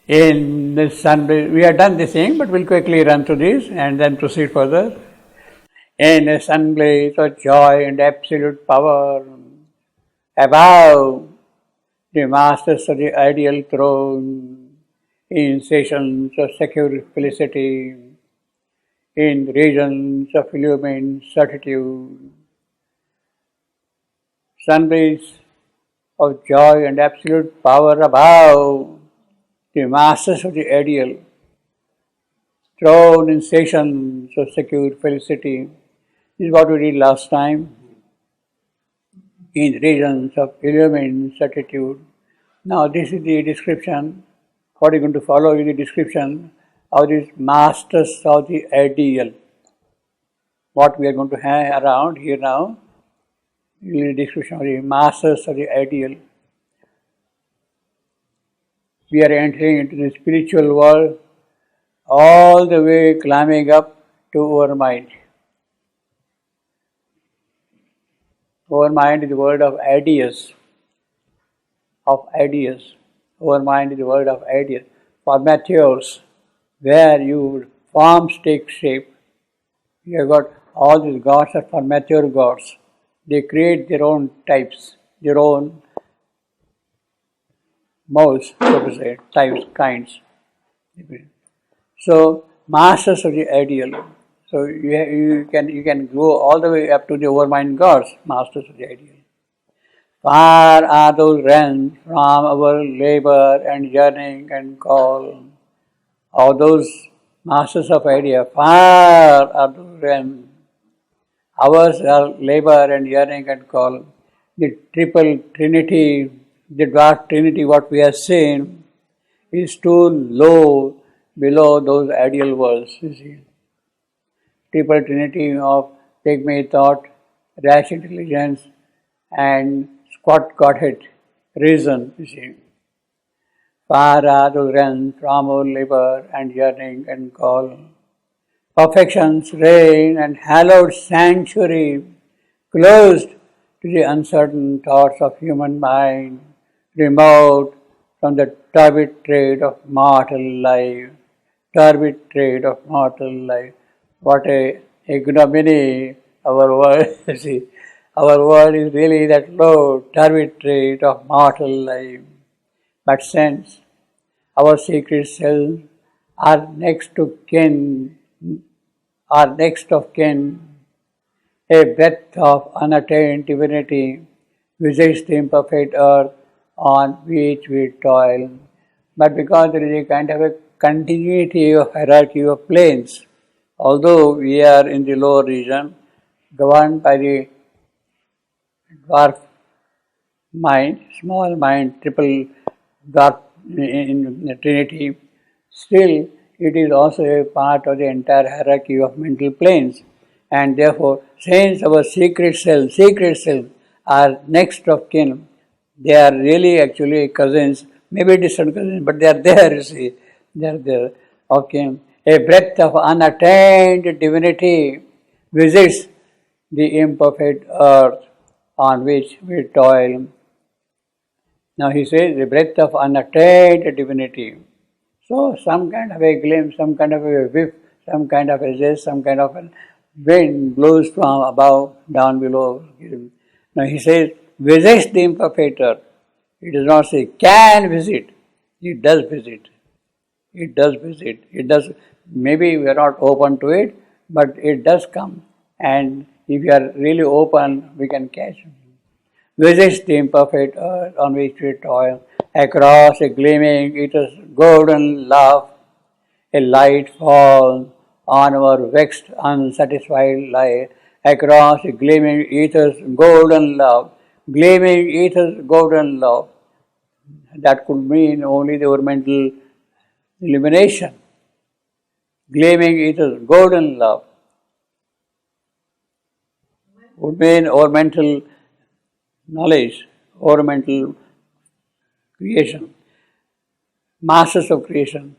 In the sunblaze, we have done this thing, but we'll quickly run through this and then proceed further. In a sunblaze of joy and absolute power, above the masters of the ideal throne, in sessions of secure felicity, in regions of illumined certitude, sunblaze of joy and absolute power above the masters of the ideal, thrown in stations of secure felicity. This is what we did last time. In regions of illumined certitude. Now this is the description. What is going to follow is the description of these masters of the ideal. What we are going to have around here now is the description of the masters of the ideal. We are entering into the spiritual world, all the way climbing up to our mind. Our mind is the world of ideas. Our mind is the world of ideas. Formatures, where your forms take shape. You have got all these gods are formature gods. They create their own types, their own modes, so to say, types, kinds. So, masters of the ideal. So you can go all the way up to the overmind gods, masters of the ideal. Far are those realms from our labor and yearning and call. All those masters of idea, far are those realms. Ours are labor and yearning and call. The triple trinity, the dark trinity, what we have seen, is too low below those ideal worlds, you see. Triple trinity of pygmy thought, rash intelligence, and squat godhead, reason, you see. Far are those realms from our labor and yearning and call. Perfection's reign and hallowed sanctuary, closed to the uncertain thoughts of human mind, remote from the turbid trade of mortal life. Turbid trade of mortal life. What a ignominy our world is. Our world is really that low, turbid trade of mortal life. But since our secret selves are next of kin, a breath of unattained divinity visits the imperfect earth on which we toil. But because there is a kind of a continuity of hierarchy of planes, although we are in the lower region, governed by the dwarf mind, small mind, triple dwarf in the Trinity, still it is also a part of the entire hierarchy of mental planes. And therefore, since our secret selves are next of kin, they are really actually cousins, maybe distant cousins, but they are there, you see, they are there of kin. A breath of unattained divinity visits the imperfect earth on which we toil. Now he says, the breath of unattained divinity. So some kind of a glimpse, some kind of a whiff, some kind of a zest, some kind of a wind blows from above, down below. Now he says, visits the imperfect earth. It does not say can visit. It does visit. It does visit. It does. Maybe we are not open to it, but it does come. And if we are really open, we can catch it. Visits the imperfect earth on which we toil. Across a gleaming ether's golden love, a light falls on our vexed, unsatisfied life. Across a gleaming ether's golden love. Gleaming ether's golden love. That could mean only the mental illumination. Gleaming ether's golden love would mean our mental knowledge, our mental creation. Masters of creation,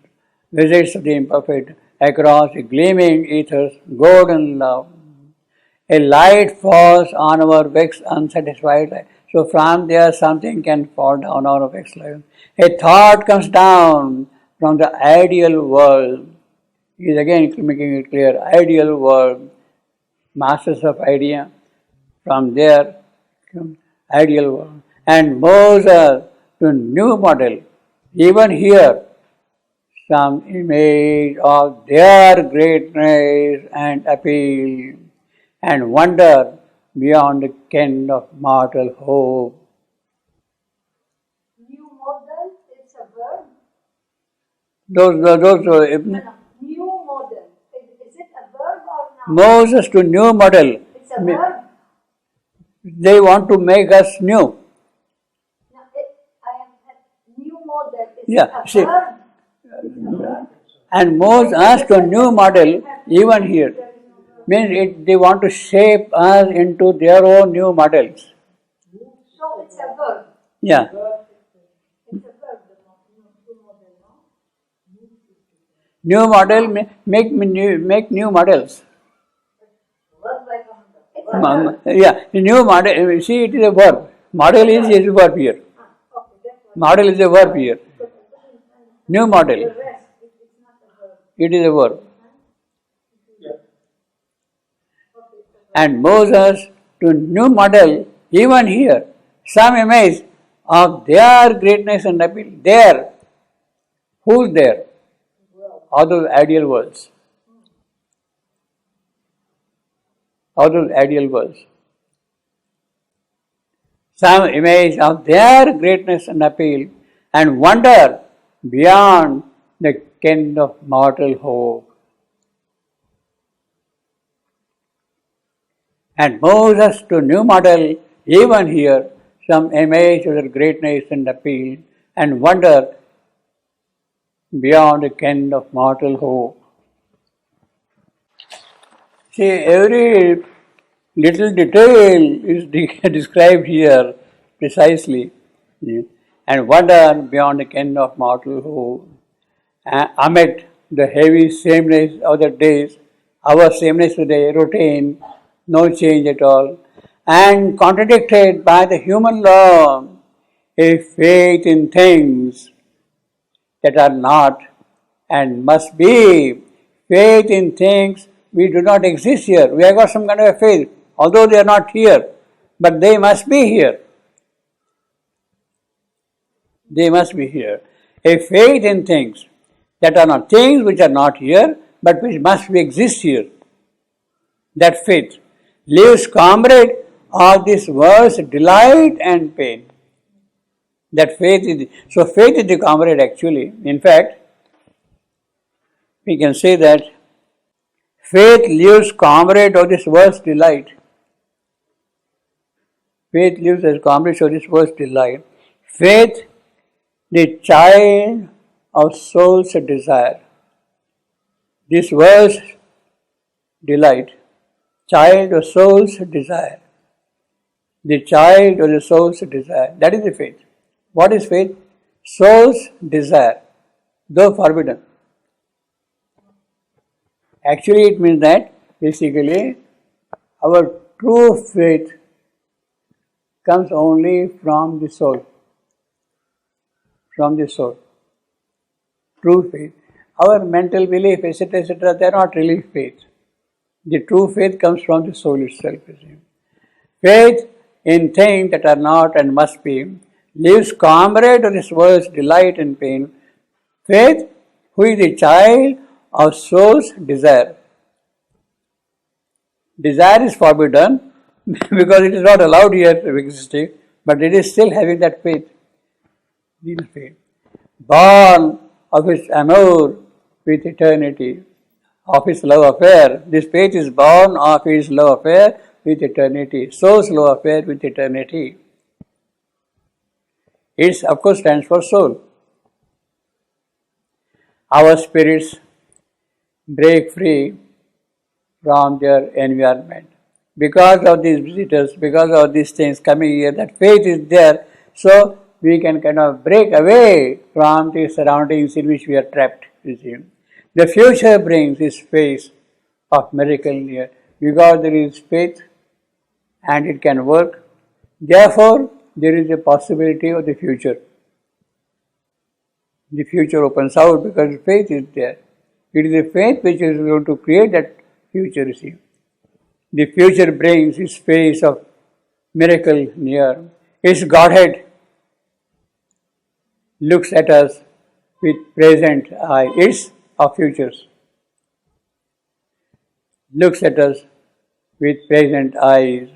visits of the imperfect, across a gleaming ether's golden love. A light falls on our vexed, unsatisfied life. So from there something can fall down on our vexed life. A thought comes down from the ideal world, he is again making it clear, ideal world, masters of idea, from there, ideal world, and moves us to new model. Even here, some image of their greatness and appeal, and wonder beyond the ken of mortal hope. New model, it's a verb. Those New model. Is it a verb or not? Moses to new model. It's a verb. They want to make us new. No, new model. Is Yeah, it see. a verb? And moves us to new model even here. Means they want to shape us into their own new models. So it's a verb. Yeah. It's a verb, new model, no? New model, make new models. Verb like a verb. Yeah, new model, see it is a verb. Model is a verb here. Okay, that's what. Model is a verb here. New model, The rest, it's not a verb. it is a verb. And moves us to new model even here. Some image of their greatness and appeal. There. Who's there? All those ideal worlds. All those ideal worlds. Some image of their greatness and appeal, and wonder beyond the ken of mortal hope. And moves us to new model even here, some image of their greatness and appeal, and wonder beyond the ken of mortal hope. See, every little detail is described here precisely, and wonder beyond the ken of mortal hope. Amid the heavy sameness of the days, our sameness today, routine, no change at all, and contradicted by the human law, a faith in things that are not and must be, faith in things we do not exist here. We have got some kind of a faith, although they are not here, but they must be here. They must be here. A faith in things that are not, things which are not here, but which must be exist here. That faith lives comrade of this world's delight and pain. That faith is, so faith is the comrade actually. In fact, we can say that faith lives comrade of this world's delight. Faith lives as comrade of this world's delight. Faith, the child of soul's desire. This world's delight, child of soul's desire. The child of the soul's desire. That is the faith. What is faith? Soul's desire, though forbidden. Actually, it means that basically our true faith comes only from the soul. From the soul. True faith. Our mental belief, etc., they are not really faith. The true faith comes from the soul itself. Faith in things that are not and must be lives comrade of this world's delight and pain. Faith, who is the child of soul's desire. Desire is forbidden because it is not allowed here to exist, but it is still having that faith. Faith. Born of his amour with eternity, of his love affair. This faith is born of his love affair with eternity. Soul's love affair with eternity. It, of course, stands for soul. Our spirits break free from their environment. Because of these visitors, because of these things coming here, that faith is there, so we can kind of break away from the surroundings in which we are trapped. You see. The future brings this phase of miracle here, because there is faith and it can work. Therefore, there is a possibility of the future. the future opens out because faith is there. It is the faith which is going to create that future, you see. The future brings its phase of miracle near. Its Godhead looks at us with present eye. Its of futures looks at us with present eyes.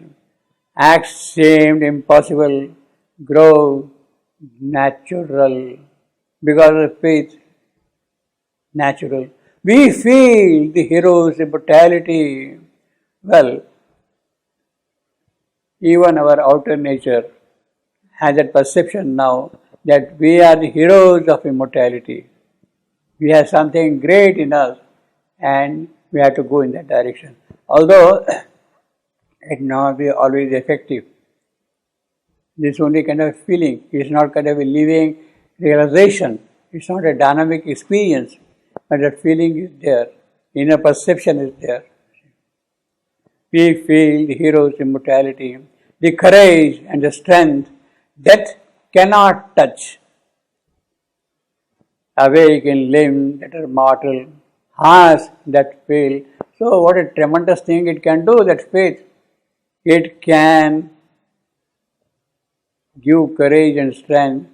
Acts seemed impossible, grow natural because of faith. Natural. We feel the hero's immortality. Well, even our outer nature has that perception now that we are the heroes of immortality. We have something great in us and we have to go in that direction. Although it may not be always effective. This only kind of feeling. It's not kind of a living realization. It's not a dynamic experience. But that feeling is there. Inner perception is there. We feel the hero's immortality, the courage and the strength death cannot touch. Awake in limbs that are mortal, hearts that fail. So what a tremendous thing it can do, that faith. It can give courage and strength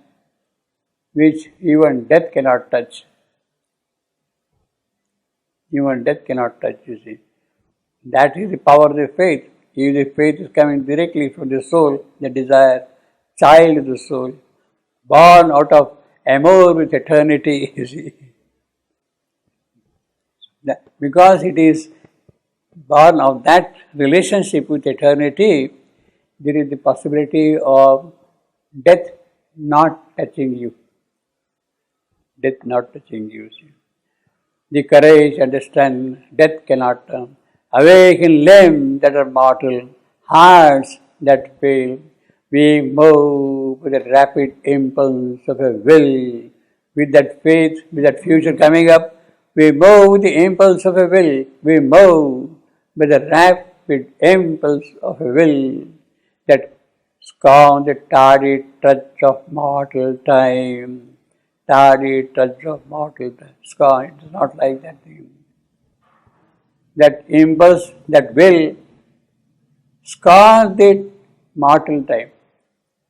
which even death cannot touch. Even death cannot touch, you see. That is the power of the faith. If the faith is coming directly from the soul, the desire, child of the soul, born out of amour with eternity, you see. Because it is born of that relationship with eternity, there is the possibility of death not touching you. Death not touching you, see. The courage and the strength death cannot turn. Awake in limbs that are mortal, hearts that fail. We move with a rapid impulse of a will. With that faith, with that future coming up, we move with the impulse of a will. We move with a rapid impulse of a will that scorns the tardy touch of mortal time. Tardy touch of mortal time. Scorn, it is not like that thing. That impulse, that will, scorns the mortal time.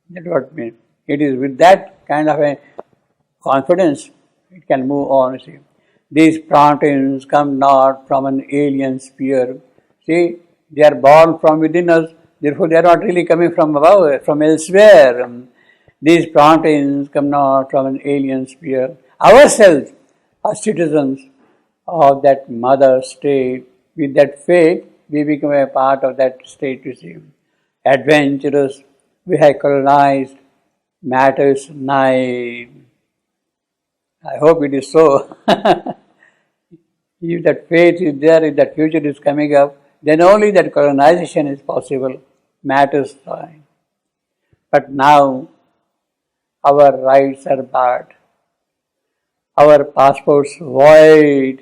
That's what it means. It is with that kind of a confidence it can move on. See, these promptings come not from an alien sphere. See, they are born from within us. Therefore, they are not really coming from above, from elsewhere. These promptings come not from an alien sphere. Ourselves are citizens of that mother state. With that faith, we become a part of that state, you see. Adventurous, we have colonized matter's night. I hope it is so. If that faith is there, if that future is coming up, then only that colonization is possible, matter's night. But now, our rights are barred. Our passports void.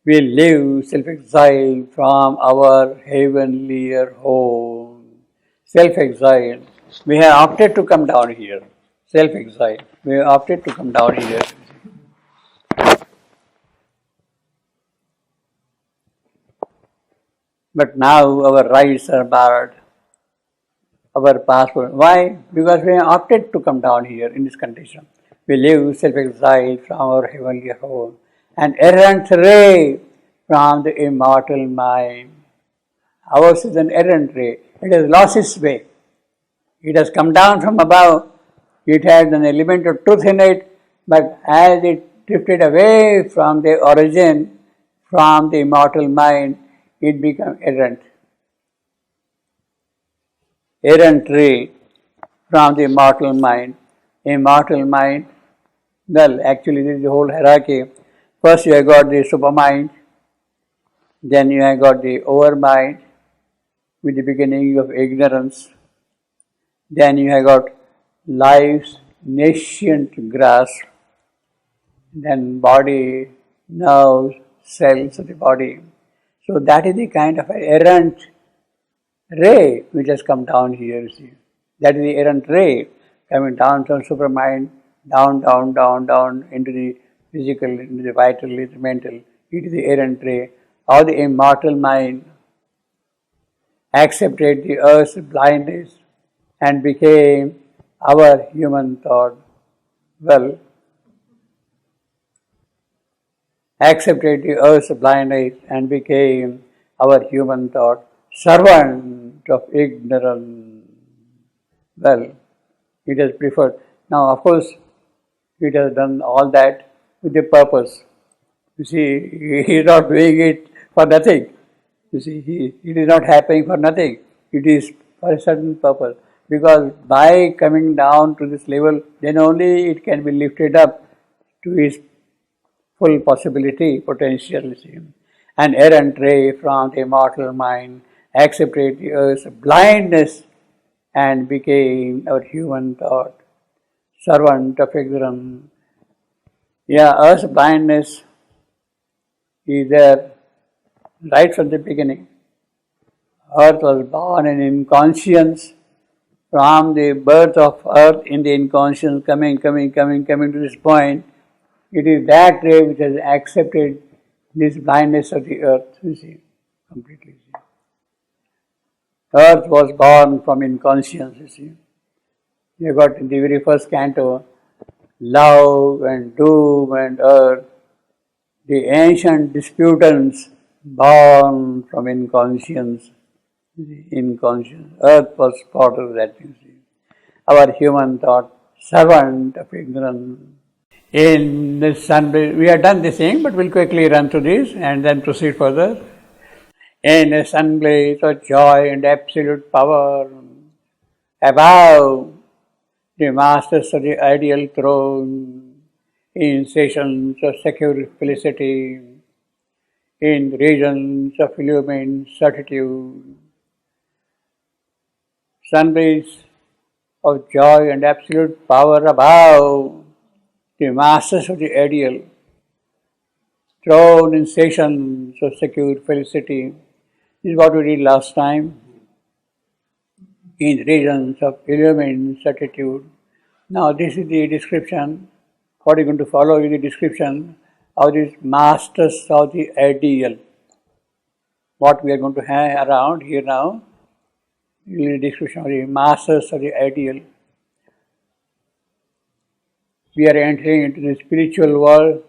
We live self-exiled from our heavenlier home. Self-exiled. We have opted to come down here. Self-exiled. We have opted to come down here. But now our rights are barred. Our passport. Why? Because we have opted to come down here in this condition. We live self-exiled from our heavenly home. An errant ray from the immortal mind. Ours is an errant ray. It has lost its way. It has come down from above. It has an element of truth in it, but as it drifted away from the origin, from the immortal mind, it became errant. Errant ray from the immortal mind. Immortal mind, well, actually there is a whole hierarchy. First you have got the supermind, then you have got the overmind with the beginning of ignorance, then you have got life's nascent grasp, then body, nerves, cells of the body. So that is the kind of errant ray which has come down here, you see. That is the errant ray coming down from supermind down into the physical, into the vital, into the mental, into the errant ray, how the immortal mind accepted the earth's blindness and became our human thought. Well, accepted the earth's blindness and became our human thought, servant of ignorance. Well, it has preferred. Now, of course, it has done all that with a purpose. You see, he is not doing it for nothing. You see, it is not happening for nothing. It is for a certain purpose. Because by coming down to this level, then only it can be lifted up to its full possibility, potential. An errant ray from the immortal mind accepted the earth's blindness and became our human thought, servant of ignorance. Yeah, earth's blindness is there right from the beginning. Earth was born in inconscience. From the birth of earth in the inconscience, coming to this point, it is that ray which has accepted this blindness of the earth, you see, completely. Earth was born from inconscience, you see. You got in the very first canto, love and doom and earth, the ancient disputants born from inconscience. Inconscience. Earth was part of that, you see. Our human thought, servant of ignorance. In this sunblaze, we have done this thing, but we'll quickly run through this and then proceed further. In a sunblaze of joy and absolute power, above the masters of the ideal throne, in sessions of secure felicity, in regions of illumined certitude, sunblaze of joy and absolute power above the masters of the ideal, thrown in sessions of secure felicity. This is what we did last time, in regions of illumined certitude. Now this is the description. What is going to follow is the description of these masters of the ideal. What we are going to have around here now is the description of the masters of the ideal. We are entering into the spiritual world,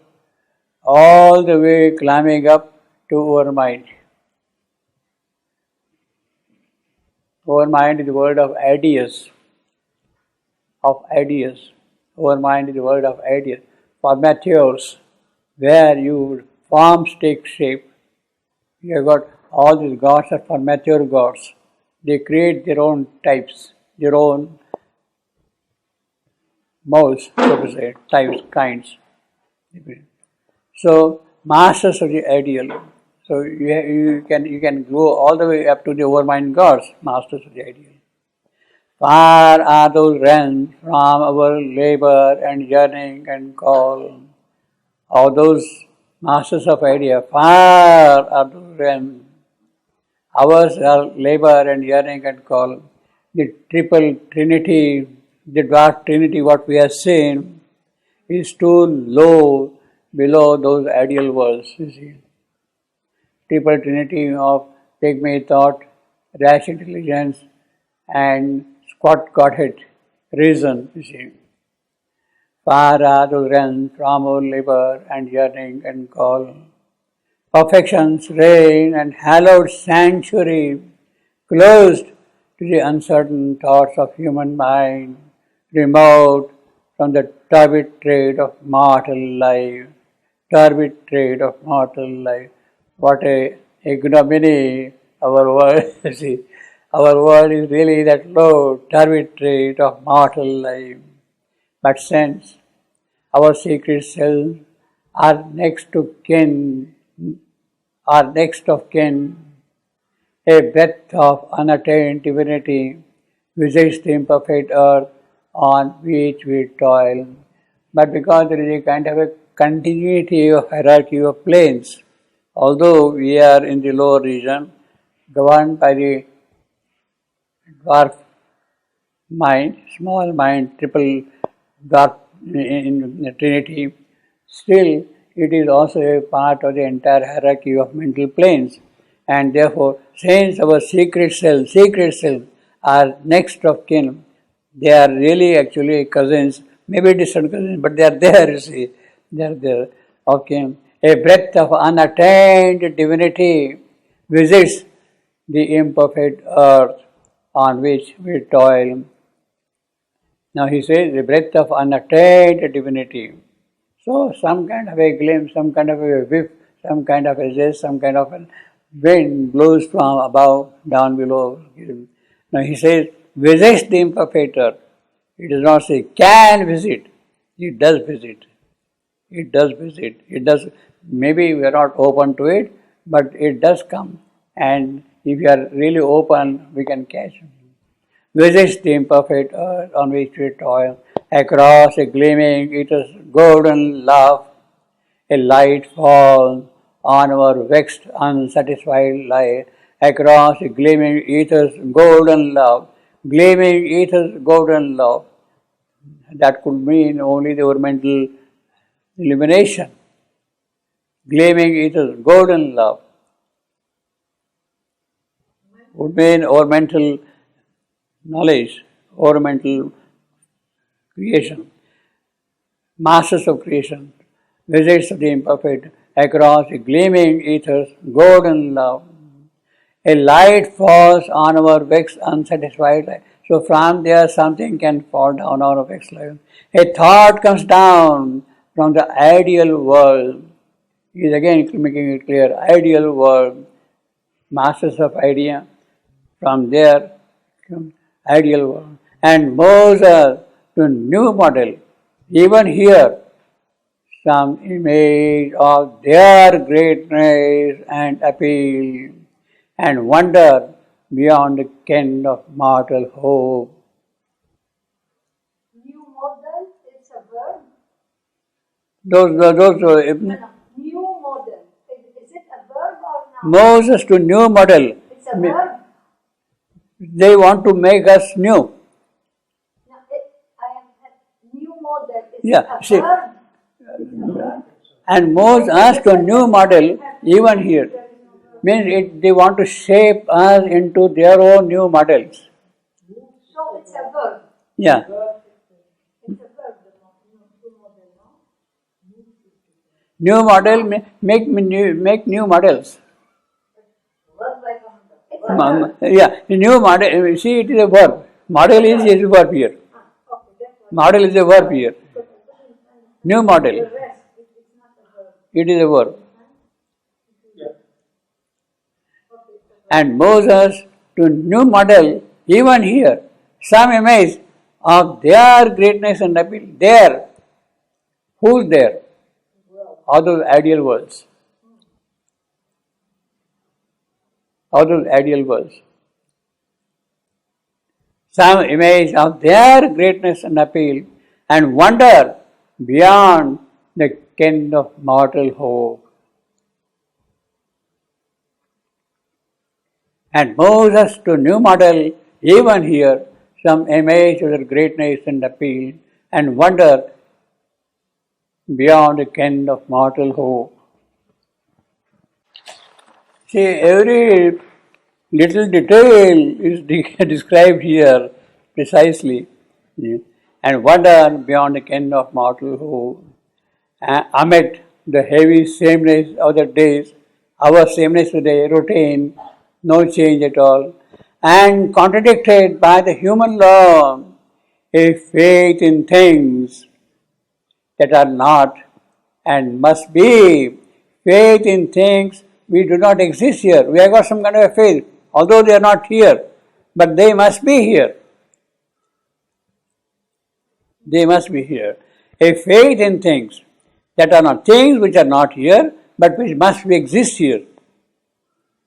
all the way climbing up to our mind. Our mind is the world of ideas. Our mind is the world of ideas. Formatures, where your forms take shape. You have got all these gods are formature gods. They create their own types, their own molds, so to say, types, kinds. So, masters of the ideal. So you can go all the way up to the overmind gods, masters of the ideal. Far are those realms from our labor and yearning and call. All those masters of idea, far are those realms. Ours are labor and yearning and call. The triple trinity, the dark trinity, what we have seen, is too low below those ideal worlds, you see. Triple trinity of pygmy thought, rash intelligence, and squat godhead, reason, you see. Far are those realms from our labor and yearning and call. Perfection's reign and hallowed sanctuary, closed to the uncertain thoughts of human mind, remote from the turbid trade of mortal life. Turbid trade of mortal life. What a ignominy our world is. Our world is really that low, turbid trade of mortal life. But since our secret selves are next of kin, a breath of unattained divinity visits the imperfect earth on which we toil. But because there is a kind of a continuity of hierarchy of planes, although we are in the lower region, governed by the dwarf mind, small mind, triple dwarf in the Trinity, still it is also a part of the entire hierarchy of mental planes. And therefore, since our secret self are next of kin, they are really actually cousins, maybe distant cousins, but they are there, you see. They are there. Okay. A breath of unattained divinity visits the imperfect earth on which we toil. Now he says the breath of unattained divinity. So some kind of a glimpse, some kind of a whiff, some kind of a zest, some kind of a wind blows from above down below. Now he says visits the imperfect earth. It does not say can visit. It does visit. It does visit. It does. Maybe we are not open to it, but it does come. And if you are really open, we can catch it. Visits the imperfect earth on which we toil. Across a gleaming ether's golden love, a light falls on our vexed, unsatisfied life. Across a gleaming ether's golden love. Gleaming ether's golden love. That could mean only the mental illumination. Gleaming ether's golden love would mean our mental knowledge, our mental creation. Masters of creation, visits of the imperfect, across a gleaming ether's golden love. A light falls on our vexed, unsatisfied life. So from there something can fall down on our vexed life. A thought comes down from the ideal world. He is again making it clear, ideal world, masters of idea, from there, ideal world, and moves us to new model. Even here, some image of their greatness and appeal, and wonder beyond the ken of mortal hope. New model, it's a verb. Those New model, is it a verb or not? moves us to new model. It's a verb. They want to make us new. No, new model, is Yeah, it a see. verb? And moves us to new model even here. Means they want to shape us into their own new models. So it's a verb. Yeah. It's a verb, new model, no? New model, make new models. It's a verb. Yeah, new model, see it is a verb. Model is a verb here. Model is a verb here. New model, The rest, it's not a verb. it is a verb. And moves us to new model even here. Some image of their greatness and appeal. There. Who's there? All those ideal worlds. All those ideal worlds. Some image of their greatness and appeal, and wonder beyond the ken of mortal hope. And moves us to new model even here, some image of their greatness and appeal, and wonder beyond the ken of mortal hope. See, every little detail is described here precisely, and wonder beyond the ken of mortal hope. Amid the heavy sameness of the days, our sameness today, routine, no change at all, and contradicted by the human law, a faith in things that are not and must be, faith in things we do not exist here. We have got some kind of a faith, although they are not here, but they must be here. They must be here. A faith in things that are not, things which are not here, but which must exist here.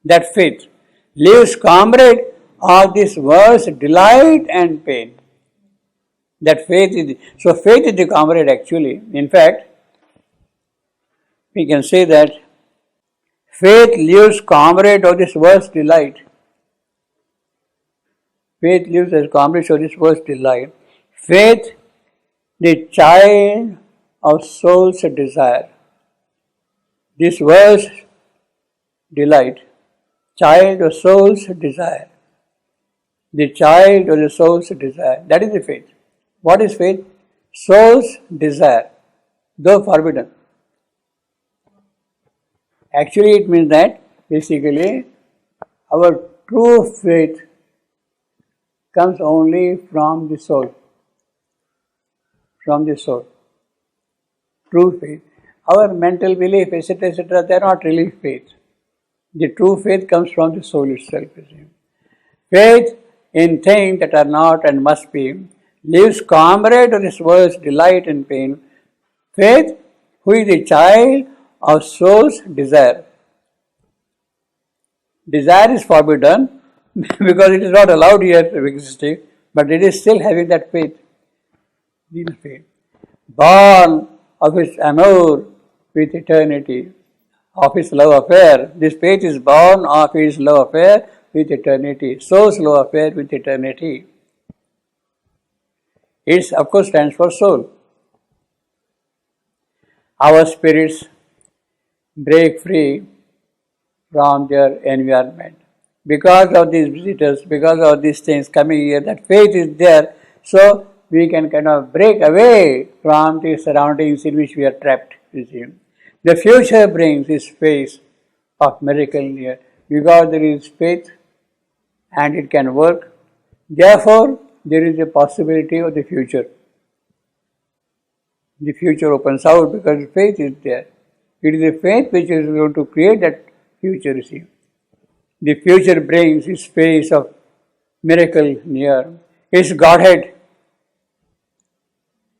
That faith lives comrade of this world's delight and pain. That faith is, so faith is the comrade actually. In fact, we can say that faith lives comrade of this world's delight. Faith lives as comrade of this world's delight. Faith, the child of soul's desire. This verse, delight, child of soul's desire. The child of the soul's desire. That is the faith. What is faith? Soul's desire, though forbidden. Actually, it means that basically our true faith comes only from the soul. From the soul. True faith. Our mental belief, etc., they are not really faith. The true faith comes from the soul itself. Faith in things that are not and must be, lives comrade of this world's delight and pain. Faith, who is the child of soul's desire. Desire is forbidden because it is not allowed here to exist, but it is still having that faith. Faith. Born of his amour with eternity, of his love affair. This faith is born of his love affair with eternity. Soul's love affair with eternity. It, of course, stands for soul. Our spirits break free from their environment. Because of these visitors, because of these things coming here, that faith is there, so we can kind of break away from the surroundings in which we are trapped. You see. The future brings this phase of miracle near, because there is faith and it can work. Therefore, there is a possibility of the future. The future opens out because faith is there. It is the faith which is going to create that future, you see. The future brings its phase of miracle near. Its Godhead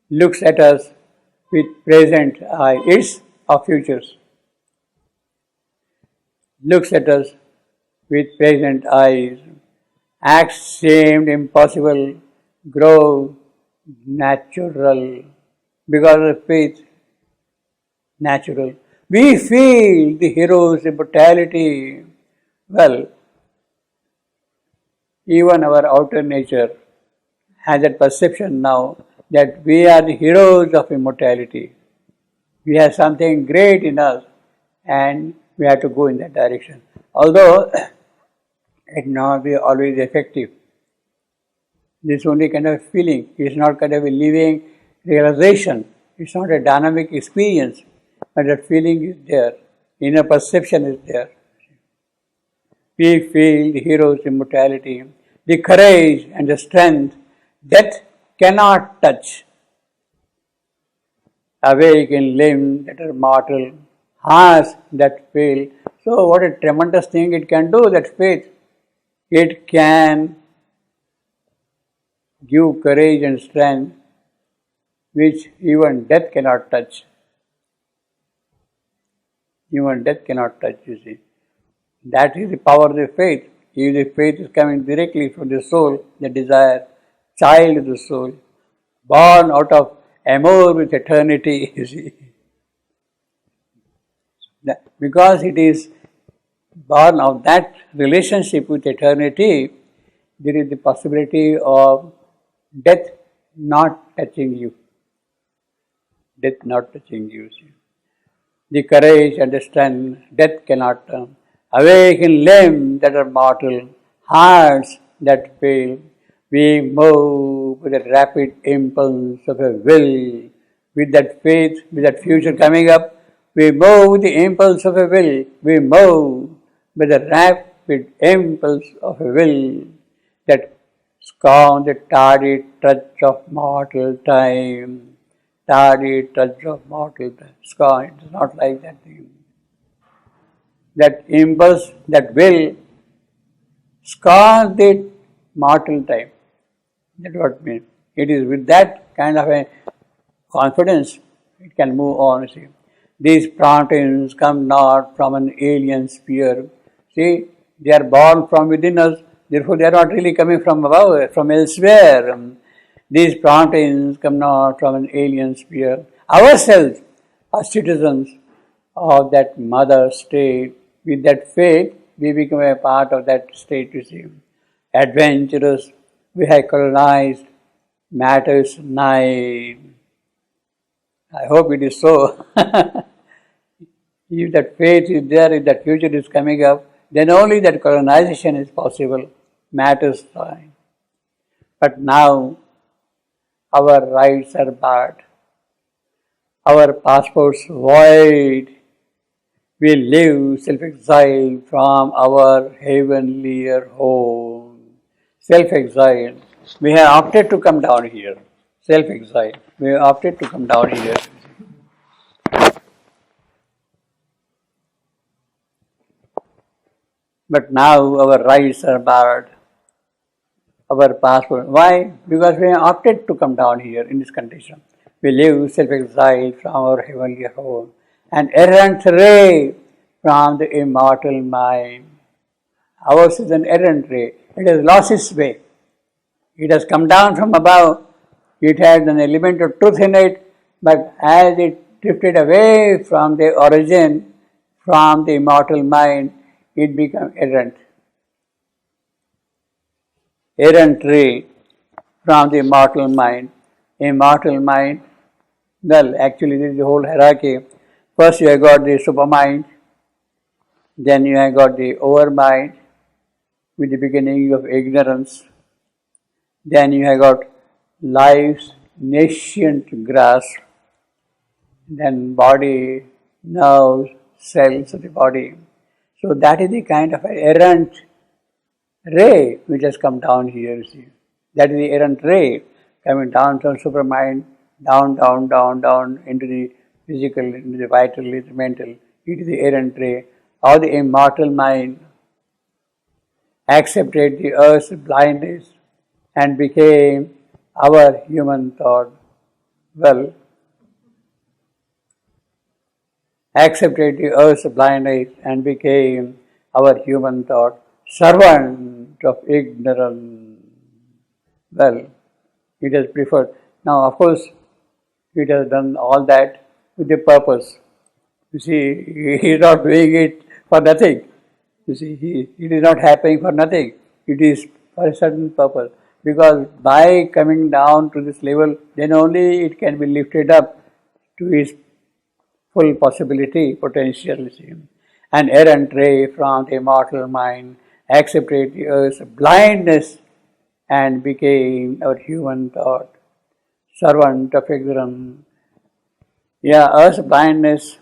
looks at us with present eye. Its of futures looks at us with present eyes. Acts seemed impossible, grow natural because of faith. Natural. We feel the hero's immortality. Well, even our outer nature has that perception now that we are the heroes of immortality. We have something great in us and we have to go in that direction. Although it may not be always effective. This is only kind of feeling. It's not kind of a living realization. It's not a dynamic experience. But that feeling is there. Inner perception is there. We feel the hero's immortality, the courage and the strength death cannot touch. Awake in limbs that are mortal, hearts that fail. So what a tremendous thing it can do, that faith. It can give courage and strength which even death cannot touch. Even death cannot touch, you see. That is the power of the faith. If the faith is coming directly from the soul, the desire, child of the soul, born out of amour with eternity, you see. Because it is born of that relationship with eternity, there is the possibility of death not touching you. Death not touching you, see. The courage and the strength, death cannot turn. Awake in limbs that are mortal, hearts that fail. We move with a rapid impulse of a will. With that faith, with that future coming up, we move with the impulse of a will. We move with a rapid impulse of a will that scorns the tardy touch of mortal time. Tardy touch of mortal time. Scorn, it is not like that thing. That impulse, that will, scorns the mortal time. That's what it means. It is with that kind of a confidence it can move on. See, these promptings come not from an alien sphere. See, they are born from within us. Therefore, they are not really coming from above, from elsewhere. These promptings come not from an alien sphere. Ourselves are citizens of that mother state. With that faith, we become a part of that state, you see. Adventurous, we have colonized matters nigh. I hope it is so. If that faith is there, if that future is coming up, then only that colonization is possible, matters fine. But now our rights are barred, our passports void, we live self-exile from our heavenlier home. Self-exile. We have opted to come down here. Self-exile. We have opted to come down here. But now our rights are barred, our passport. Why? Because we have opted to come down here in this condition. We live self-exiled from our heavenly home, an errant ray from the immortal mind. Ours is an errant ray. It has lost its way. It has come down from above. It has an element of truth in it, but as it drifted away from the origin, from the immortal mind, it became errant. Errant ray from the immortal mind. Immortal mind, well, actually this is the whole hierarchy. First you have got the supermind, then you have got the overmind with the beginning of ignorance. Then you have got life's nascent grasp, then body, nerves, cells of the body. So that is the kind of errant ray which has come down here, you see. That is the errant ray coming down from supermind, down into the physical, into the vital, into the mental. It is the errant ray. Or the immortal mind accepted the earth's blindness and became our human thought. Well, accepted the earth's blindness and became our human thought, servant of ignorance. Well, it has preferred. Now, of course, it has done all that with a purpose. You see, he is not doing it for nothing. You see, it is not happening for nothing. It is for a certain purpose. Because by coming down to this level, then only it can be lifted up to its full possibility, potential. You see. An errant ray from the immortal mind accepted the earth's blindness and became our human thought, servant of ignorance. Yeah, earth's blindness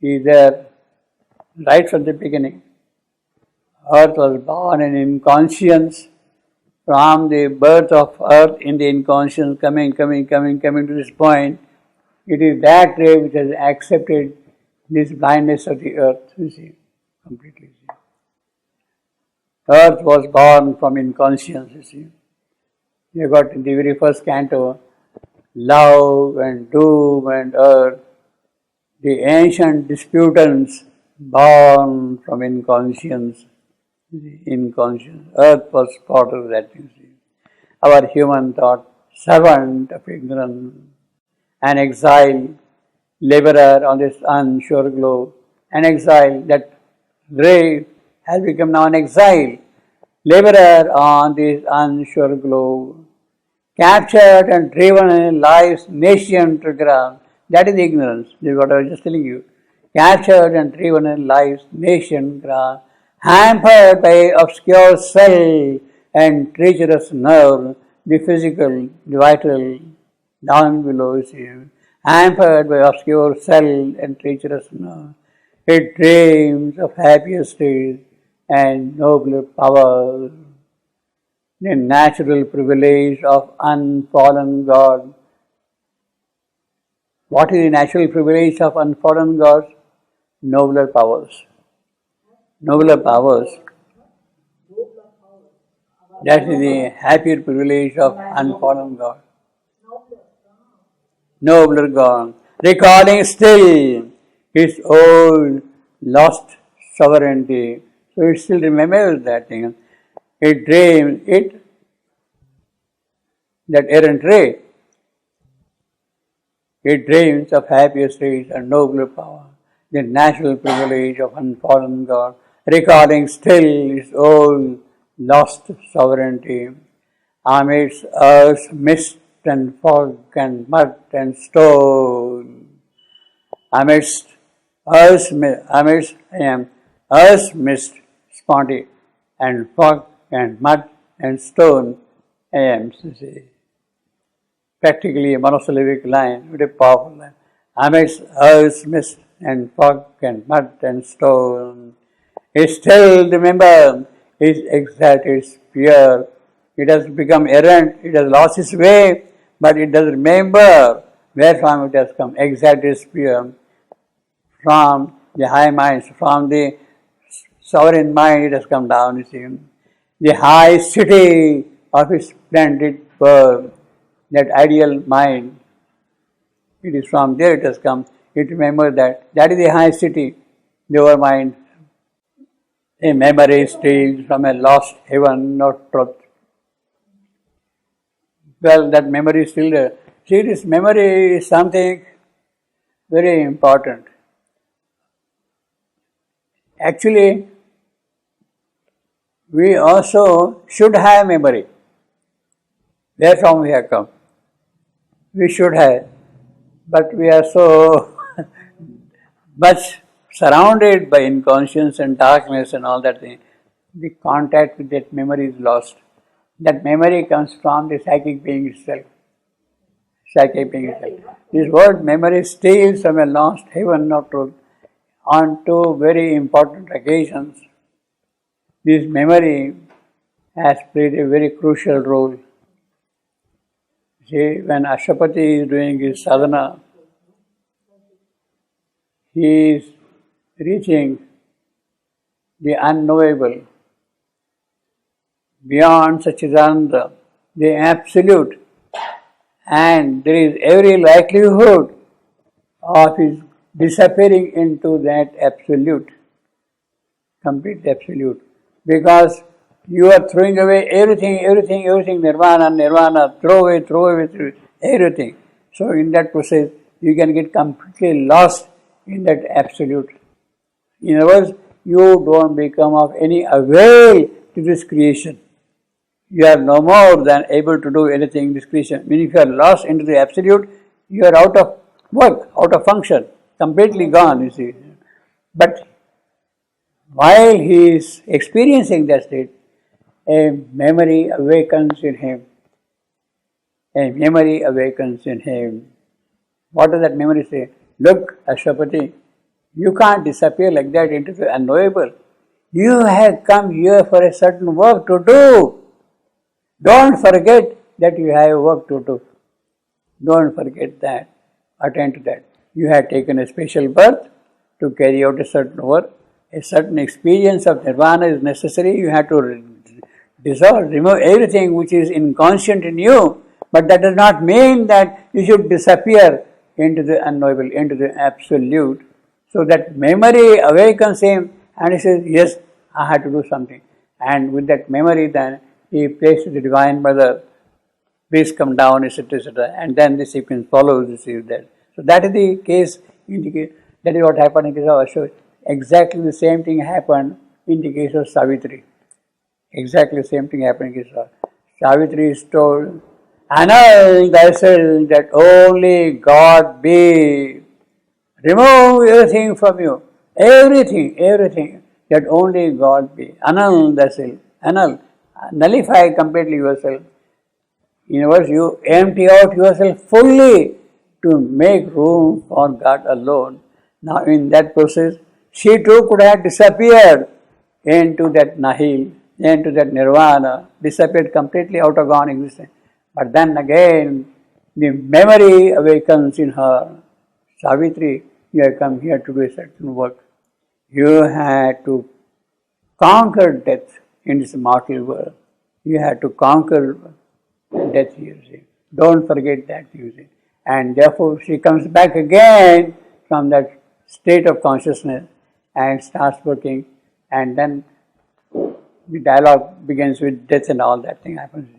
is there right from the beginning. Earth was born in inconscience. From the birth of earth in the inconscience, coming to this point, it is that ray which has accepted this blindness of the earth, you see, completely. Earth was born from inconscience, you see. You got in the very first canto, love and doom and earth, the ancient disputants born from inconscience. Inconscience. Earth was part of that, you see. Our human thought, servant of ignorance, an exile, laborer on this unsure globe, an exile, that ray has become now an exile, laborer on this unsure globe, captured and driven in life's nascent ground. That is ignorance. This is what I was just telling you. Captured and driven in life's nascent ground, hampered by obscure cell and treacherous nerve, the physical, the vital, down below is here, hampered by obscure cell and treacherous nerve. It dreams of happier states and nobler power, the natural privilege of unfallen God. What is the natural privilege of unfallen gods? Nobler powers. Nobler powers. That is the happier privilege of unfallen God. Nobler God. Recalling still his old lost sovereignty. So it still remembers that thing. It dreams, that errant ray, it dreams of happier states and nobler power, the natural privilege of unfallen God, recalling still his old lost sovereignty amidst earth's mist and fog and mud and stone. Amidst earth's mist, spotty, and fog and mud and stone, I am. Practically a monosyllabic line, very powerful line. Amidst earth's mist and fog and mud and stone, he still remember his exalted sphere. It has become errant, it has lost its way, but it does remember where from it has come. Exalted sphere from the high minds, from the sovereign mind it has come down, you see. The high city of its splendid birth, that ideal mind, it is from there it has come. It remembers that. That is the high city, your mind. A memory steals from a lost heaven or truth. Well, that memory is still there. See, this memory is something very important. Actually, we also should have memory. Where from we have come? We should have. But we are so much surrounded by inconscience and darkness and all that thing. The contact with that memory is lost. That memory comes from the psychic being itself. Psychic being itself. This word memory steals from a lost heaven or truth. On two very important occasions, this memory has played a very crucial role. See, when Ashwapati is doing his sadhana, he is reaching the unknowable, beyond Satchidananda, the absolute, and there is every likelihood of his disappearing into that absolute, complete absolute, because you are throwing away everything, nirvana, throw away everything. So in that process, you can get completely lost in that absolute. In other words, you don't become of any avail to this creation. You are no more than able to do anything in this creation. Meaning, if you are lost into the absolute, you are out of work, out of function, completely gone, you see. But while he is experiencing that state, a memory awakens in him. A memory awakens in him. What does that memory say? Look, Ashwapati, you can't disappear like that into the unknowable. You have come here for a certain work to do. Don't forget that you have work to do. Don't forget that. Attend to that. You have taken a special birth to carry out a certain work. A certain experience of nirvana is necessary. You have to remove everything which is inconscient in you. But that does not mean that you should disappear into the unknowable, into the absolute. So that memory awakens him and he says, yes, I had to do something. And with that memory then, he prays to the Divine Mother, please come down, etc., etc. And then the sequence follows, you see that. So that is the case, that is what happened in the case of Ashok. Exactly the same thing happened in the case of Savitri. Exactly the same thing happened in the case of Savitri is told, annul thyself that only God be. Remove everything from you. Everything, that only God be. Annul thyself. Annul. Nullify completely yourself. In other words, you empty out yourself fully to make room for God alone. Now in that process, she too could have disappeared into that nihil, into that nirvana, disappeared completely out of gone existence. But then again, the memory awakens in her. Savitri, you have come here to do a certain work. You had to conquer death in this mortal world. You had to conquer death, you see. Don't forget that, you see. And therefore, she comes back again from that state of consciousness and starts working. And then the dialogue begins with death and all that thing happens.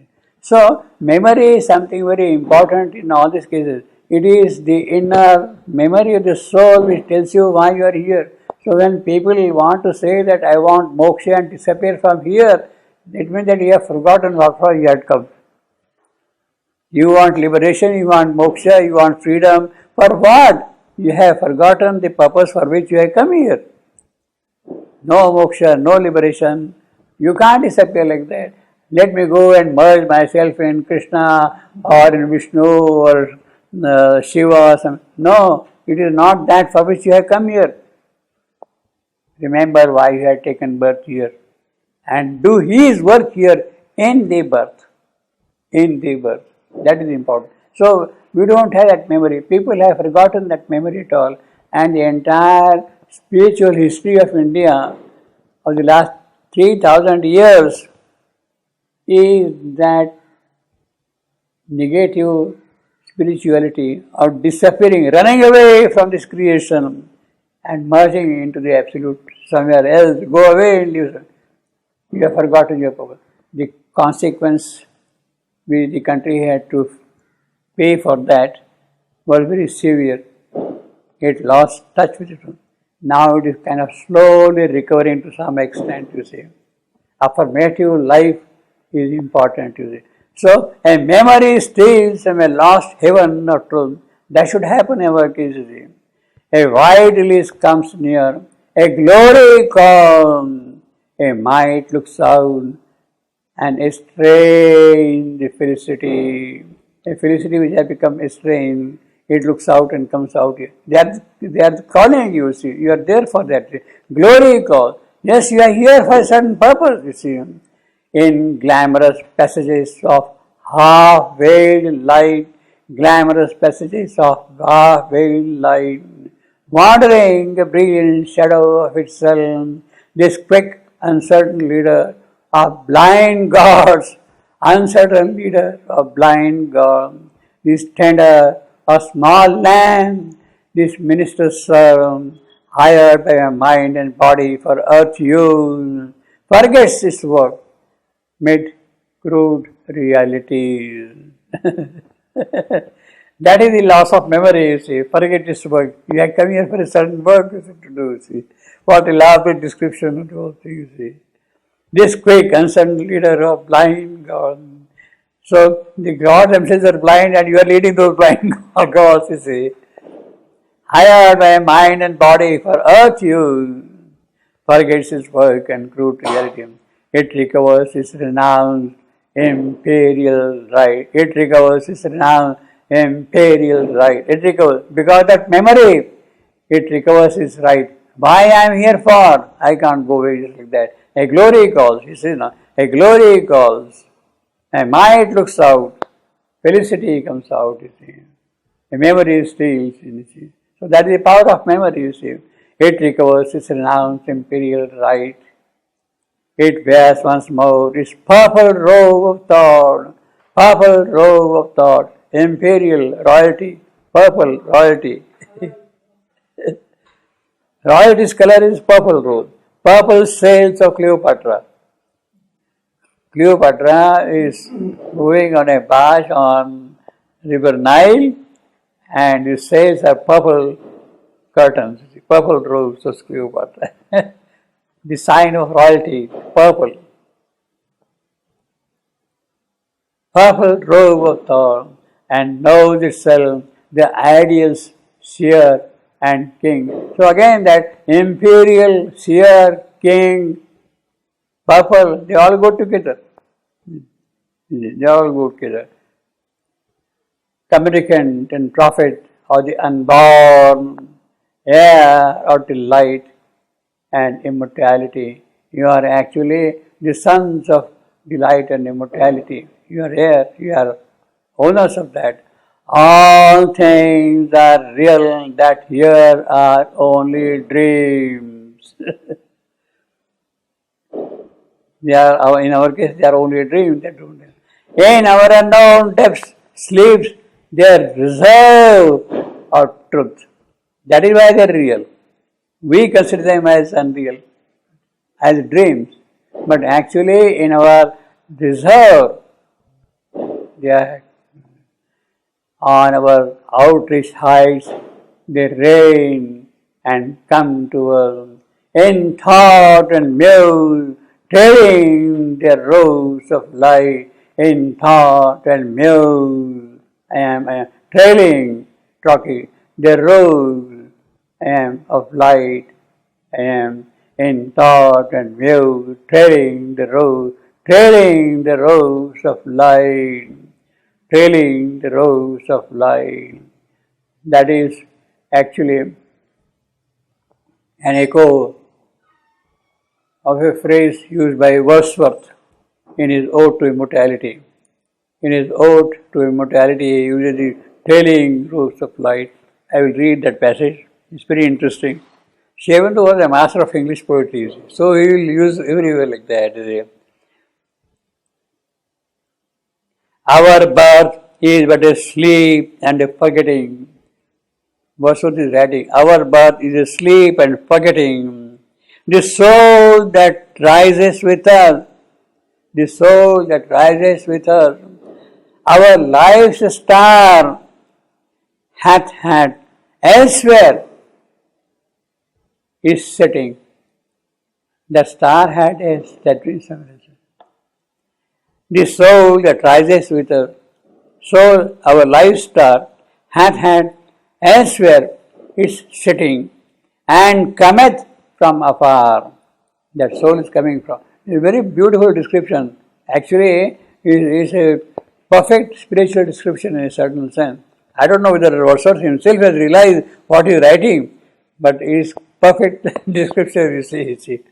So, memory is something very important in all these cases. It is the inner memory of the soul which tells you why you are here. So, when people want to say that I want moksha and disappear from here, it means that you have forgotten what for you had come. You want liberation, you want moksha, you want freedom. For what? You have forgotten the purpose for which you have come here. No moksha, no liberation. You can't disappear like that. Let me go and merge myself in Krishna or in Vishnu or Shiva. No, it is not that for which you have come here. Remember why you have taken birth here. And do His work here in the birth. In the birth. That is important. So, we don't have that memory. People have forgotten that memory at all. And the entire spiritual history of India of the last 3000 years is that negative spirituality of disappearing, running away from this creation and merging into the absolute somewhere else. Go away and leave. You have forgotten your purpose. The consequence the country had to pay for that was very severe. It lost touch with it. Now it is kind of slowly recovering to some extent, you see. Affirmative life is important, you see. So, a memory steals from a lost heaven of truth. That should happen ever, you see. A wide release comes near, a glory comes, a might looks out, and estrain the felicity. A felicity which has become estrained, it looks out and comes out. They are calling you, see. You are there for that. Glory calls. Yes, you are here for a certain purpose, you see. In glamorous passages of half-veiled light, glamorous passages of half-veiled light, wandering a brilliant shadow of itself, this quick, uncertain leader of blind gods, uncertain leader of blind gods, this tender, a small lamb, this minister's servant, hired by a mind and body for earth use, forgets his work, mid crude realities. That is the loss of memory, you see. Forget this work. You have come here for a certain work to do, you see. What a lovely description of all things, you see. This quick, uncertain leader of blind gods. So the gods themselves are blind and you are leading those blind gods, you see. Hired by mind and body for earth use, forgets its work and crude reality. It recovers its renounced imperial right. It recovers its renounced imperial right. It recovers. Because that memory, it recovers its right. Why I am here for? I can't go away just like that. A glory calls, you see now. A glory calls. A might looks out. Felicity comes out, you see. A memory steals, you see. So that is the power of memory, you see. It recovers its renounced imperial right. It wears once more its purple robe of thought, imperial royalty, purple royalty. Royalty's color is purple robe, purple sails of Cleopatra. Cleopatra is moving on a barge on River Nile, and the sails are purple curtains, purple robes of Cleopatra. The sign of royalty, purple. Purple robe of thorn, and knows itself the ideals, seer and king. So again that imperial, seer, king, purple, they all go together. They all go together. Communicant and prophet or the unborn, heir of the light and immortality. You are actually the sons of delight and immortality. You are here, you are owners of that. All things are real that here are only dreams. They are, in our case, they are only dreams. In our unknown depths sleeps their reserve of truth. That is why they are real. We consider them as unreal, as dreams. But actually in our reserve, they are on our outreached heights, they reign and come to us in thought and muse, treading their roads of light in thought and muse. I am trailing, talking the road of light. I am in thought and view, trailing the roads of light, trailing the roads of light. That is actually an echo of a phrase used by Wordsworth in his Ode to Immortality. In his Ode to Immortality, he uses the trailing roads of light. I will read that passage. It's very interesting. Shrivananda was a master of English poetry, so he will use everywhere like that. Our birth is but a sleep and a forgetting. Wordsworth is writing, our birth is a sleep and forgetting. The soul that rises with us, the soul that rises with us, our life's star hath had elsewhere is setting. The star had a setting somewhere. The soul that rises with us, soul, our life star, hath had elsewhere its setting, and cometh from afar. That soul is coming from. It's a very beautiful description. Actually, it is a perfect spiritual description in a certain sense. I don't know whether Wordsworth himself has realized what he is writing, but it is perfect description, you see.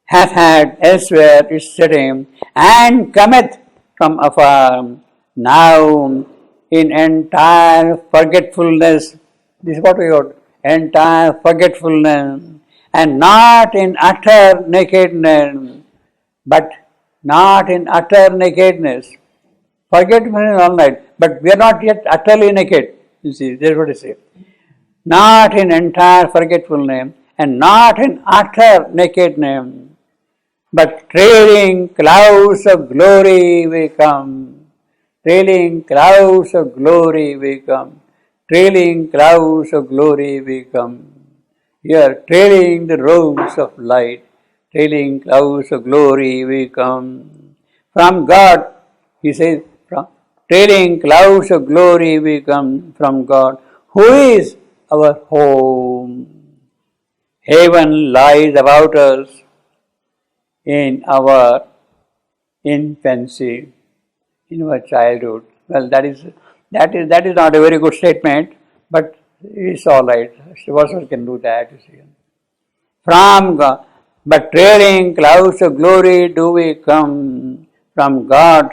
Hath had elsewhere its setting, and cometh from afar. Now, in entire forgetfulness, this is what we got, entire forgetfulness, and not in utter nakedness, but not in utter nakedness. Forgetfulness all night, but we are not yet utterly naked. You see, that's what I say. Not in entire forgetfulness, and not in utter nakedness, but trailing clouds of glory we come. Trailing clouds of glory we come. Trailing clouds of glory we come. Here, trailing the roads of light. Trailing clouds of glory we come. From God, he says, from trailing clouds of glory we come from God, who is our home. Heaven lies about us in our infancy, in our childhood. Well, that is not a very good statement, but it's all right. Wordsworth can do that. You see. From God, but trailing clouds of glory do we come from God,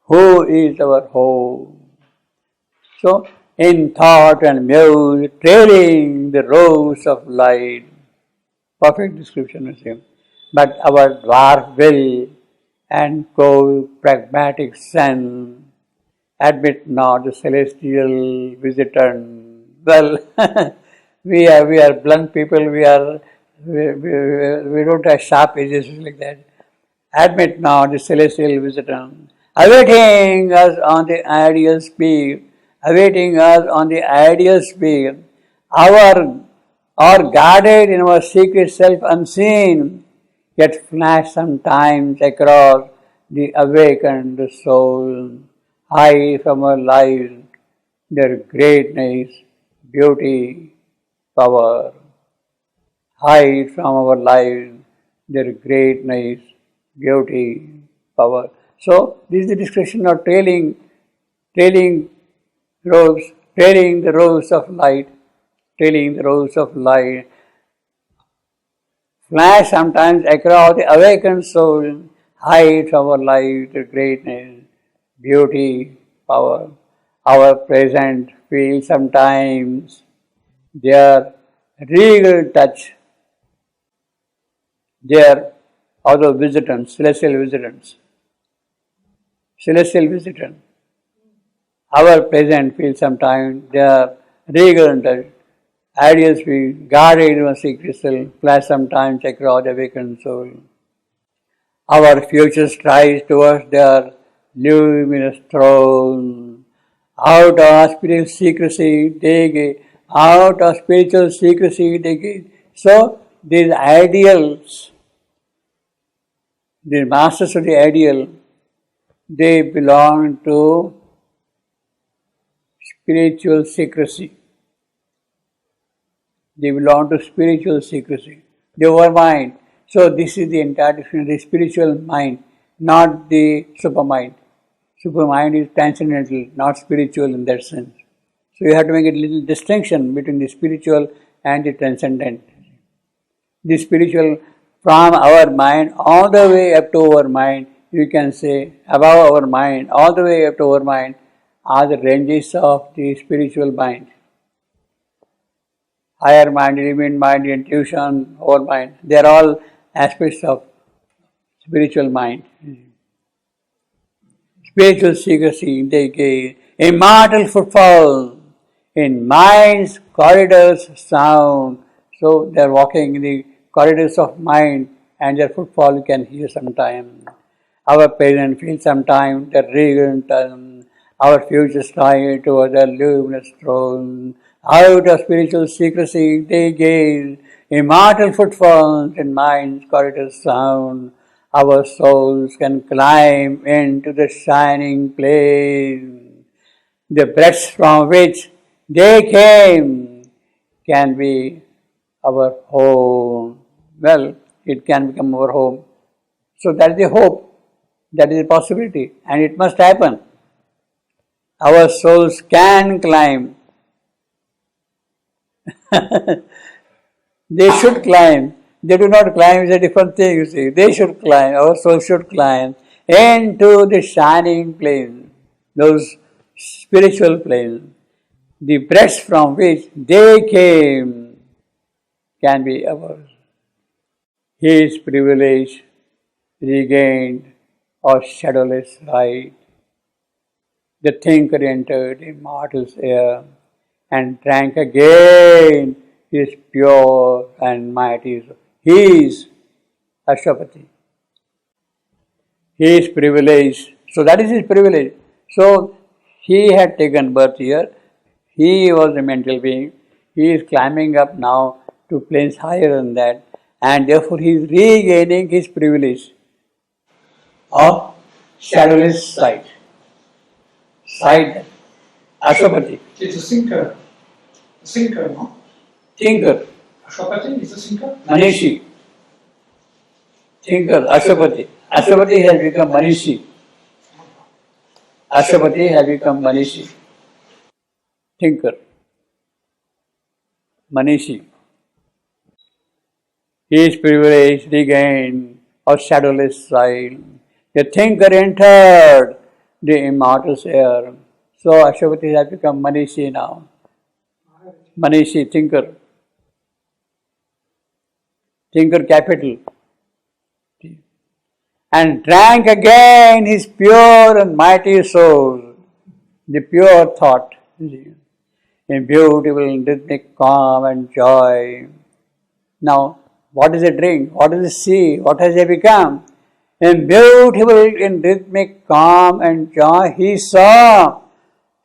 who is our home. So, in thought and muse, trailing the roads of light. Perfect description of him. But our dwarf will and cold pragmatic sense admit not the celestial visitant. Well, we are blunt people. We don't have sharp edges like that. Admit not the celestial visitant, awaiting us on the ideal speed, awaiting us on the ideal speed. Our guarded in our secret self unseen, yet flash sometimes across the awakened soul, high from our lives, their greatness, beauty, power. Hide from our lives their greatness, beauty, power. So, this is the description of trailing the roads of light, trailing the roads of light. Flash sometimes across the awakened soul, hide from our life their greatness, beauty, power. Our present feel sometimes their regal touch, their other visitants, celestial visitant. Our present feel sometimes their regal touch, ideals we guarded in a secret self, flash sometimes across the awakened soul. Our future strides towards their luminous throne. Out of spiritual secrecy they give. Out of spiritual secrecy they give. So these ideals, the masters of the ideal, they belong to spiritual secrecy. They belong to spiritual secrecy. The overmind. So this is the entire definition of the spiritual mind, not the supermind. Supermind is transcendental, not spiritual in that sense. So you have to make a little distinction between the spiritual and the transcendent. The spiritual from our mind all the way up to our mind, you can say above our mind, all the way up to our mind are the ranges of the spiritual mind. Higher mind, living mind, intuition, our mind, they are all aspects of spiritual mind. Spiritual secrecy, they gaze, immortal footfall in mind's corridors sound. So they are walking in the corridors of mind and their footfall you can hear sometime. Our present feels sometime the regent our future stride toward the luminous throne. Out of spiritual secrecy they gaze, immortal footfalls in mind's corridors sound. Our souls can climb into the shining place. The breaths from which they came can be our home. Well, it can become our home. So that is the hope, that is the possibility, and it must happen. Our souls can climb. They should climb. They do not climb is a different thing, you see. They should climb, our soul should climb into the shining plains, those spiritual plains, the breaths from which they came can be ours. His privilege regained our shadowless light. The thinker entered immortal's air and drank again his pure and mighty soul. He is Ashwapati. His privilege. So that is his privilege. So he had taken birth here. He was a mental being. He is climbing up now to planes higher than that, and therefore he is regaining his privilege of shadowless sight. Sight, Ashwapati. It's a thinker. A thinker, no? Thinker. Ashwapati is a thinker? Manishi. Thinker, Ashwapati. Ashwapati has become Manishi. Ashwapati has become Manishi. Thinker. Manishi. His privilege regained of shadowless sight. The thinker entered the immortal's air. So Ashwapati has become Manishi now. Manishi, thinker. Thinker capital. And drank again his pure and mighty soul, the pure thought, in beautiful and rhythmic calm and joy. Now, what is a drink? What is a sea? What has he become? In beautiful, in rhythmic calm and joy, he saw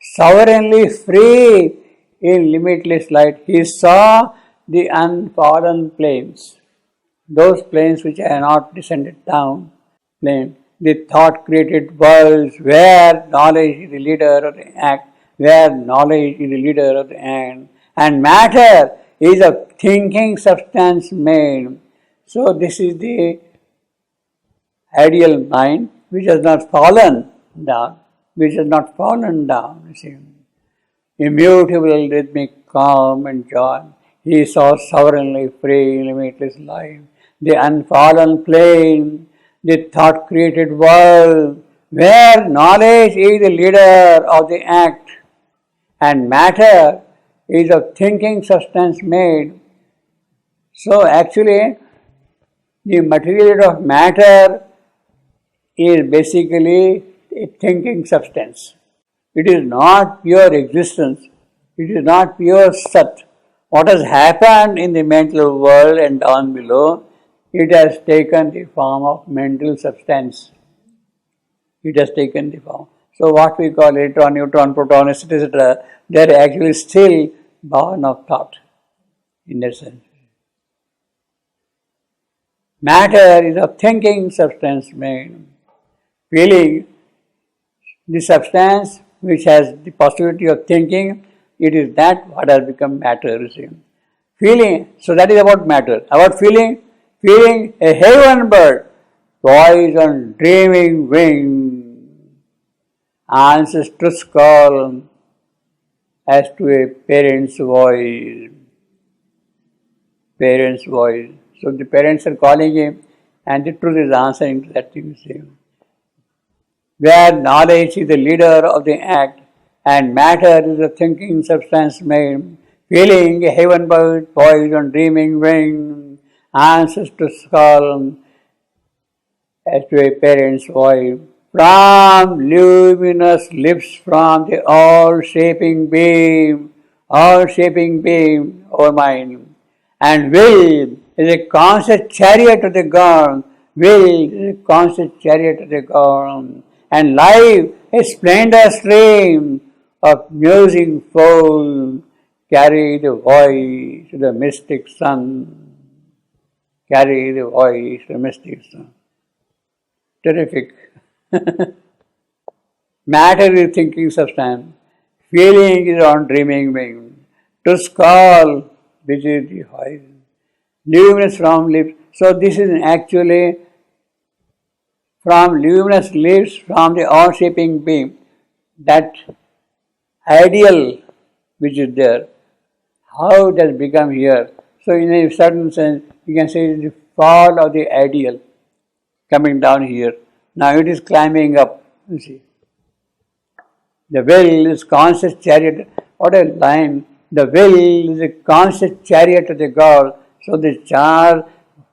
sovereignly free in limitless light. He saw the unfallen plains, those plains which are not descended down. Plane. The thought created worlds where knowledge is the leader of the act, where knowledge is the leader of the end, and matter is a thinking substance made. So this is the ideal mind which has not fallen down, which has not fallen down. You see. Immutable, rhythmic, calm and joy. He saw sovereignly free, limitless life. The unfallen plane, the thought created world, where knowledge is the leader of the act, and matter is of thinking substance made. So actually, the material of matter is basically a thinking substance. It is not pure existence. It is not pure Sat. What has happened in the mental world and down below, it has taken the form of mental substance. It has taken the form. So what we call electron, neutron, proton, etc., they are actually still born of thought, in that sense. Matter is a thinking substance made. Feeling, the substance which has the possibility of thinking, it is that what has become matter, you see. Feeling, so that is about matter. About feeling, feeling a heaven bird, poised on dreaming wing, answers truth's call as to a parent's voice. Parent's voice. So the parents are calling him, and the truth is answering to that thing. Where knowledge is the leader of the act, and matter is the thinking substance made, feeling a heaven bird poised on dreaming wing, answers to call as to a parent's voice. From luminous lips, from the all-shaping beam over mind. And will is a conscious chariot of the God. Will is a conscious chariot of the God. And life a splendor stream of musing fold. Carry the voice to the mystic sun. Carry the voice to the mystic sun. Terrific. Matter is thinking substance. Feeling is on dreaming wing. To call, which is the voice. Luminous from lips. So this is actually from luminous lips, from the all-shaping beam. That ideal which is there, how it has become here. So in a certain sense, you can say the fall of the ideal coming down here. Now it is climbing up, you see. The will is conscious chariot. What a line. The will is a conscious chariot of the God. So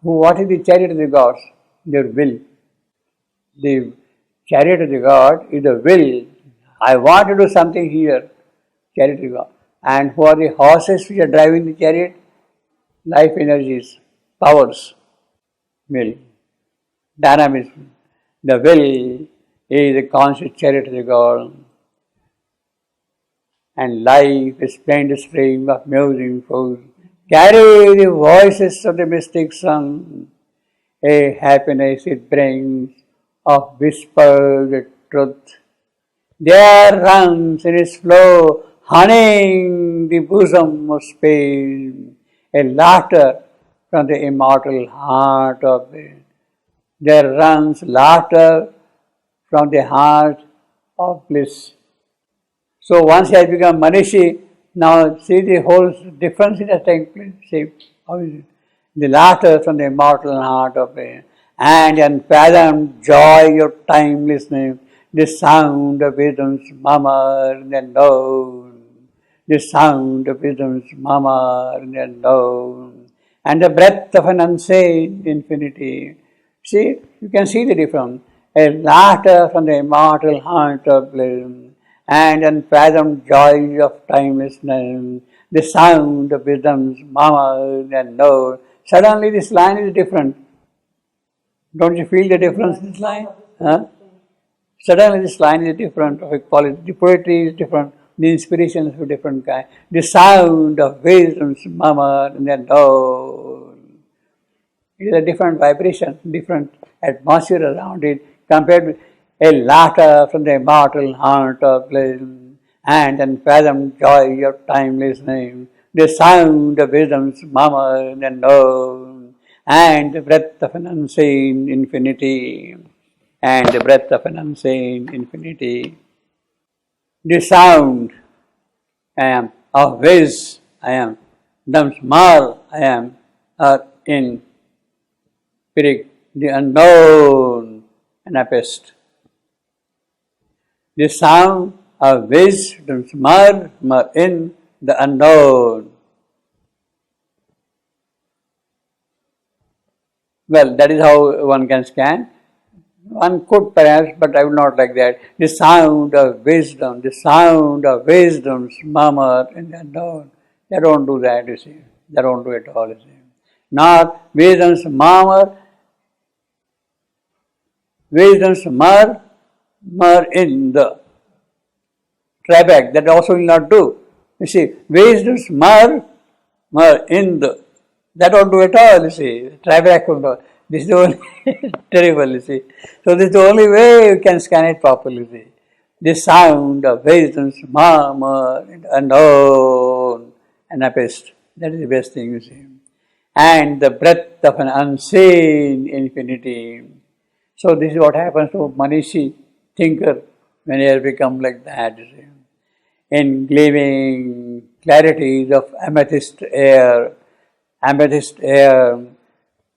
what is the chariot of the gods? Their will. The chariot of the God is the will. I want to do something here. Chariot of the God. And who are the horses which are driving the chariot? Life energies, powers, will, dynamism. The will is a conscious chariot of the God. And life is splendid stream of musing food. Carry the voices of the mystic sun. A happiness it brings of whispered truth. There runs in its flow, honeying the bosom of space, a laughter from the immortal heart of it. There runs laughter from the heart of bliss. So once he has become Manishi, now see the whole difference it has taken place. See, how is it? The laughter from the immortal heart of it, and unfathomed joy of timelessness, the sound of wisdom's murmur in the unknown, the sound of wisdom's murmur in the unknown, and the breath of an unseen infinity. See, you can see the difference. A laughter from the immortal heart of bliss, and unfathomed joy of timelessness, the sound of wisdom's murmur in the unknown. Suddenly this line is different. Don't you feel the difference in this line? Huh? Suddenly this line is different of a quality. The poetry is different. The inspiration is of a different kind. The sound of wisdom's murmur in the unknown. It is a different vibration, different atmosphere around it compared with a laughter from the immortal heart of bliss and unfathomed joy of timelessness, the sound of wisdom's murmur in the unknown, and the breath of an unseen infinity, and the breath of an unseen infinity. The sound I am, of whiz I am, the smell I am, are in Pirik, the unknown Anapest. The sound of whiz, the smell, in the unknown. Well, that is how one can scan. One could perhaps, but I would not like that. The sound of wisdom, the sound of wisdom's murmur in the unknown. They don't do that, you see. They don't do it at all, you see. Not wisdom's murmur in the try back. That also will not do. You see, wisdom's murmur in the. That won't do at all, you see. Try back will not. This is the only terrible, you see. So this is the only way you can scan it properly, you see. the sound of wisdom's murmur in the unknown, Anapest. That is the best thing you see. And the breath of an unseen infinity. So this is what happens to Manishi, thinker, when he has become like that, you see. In gleaming clarities of amethyst air,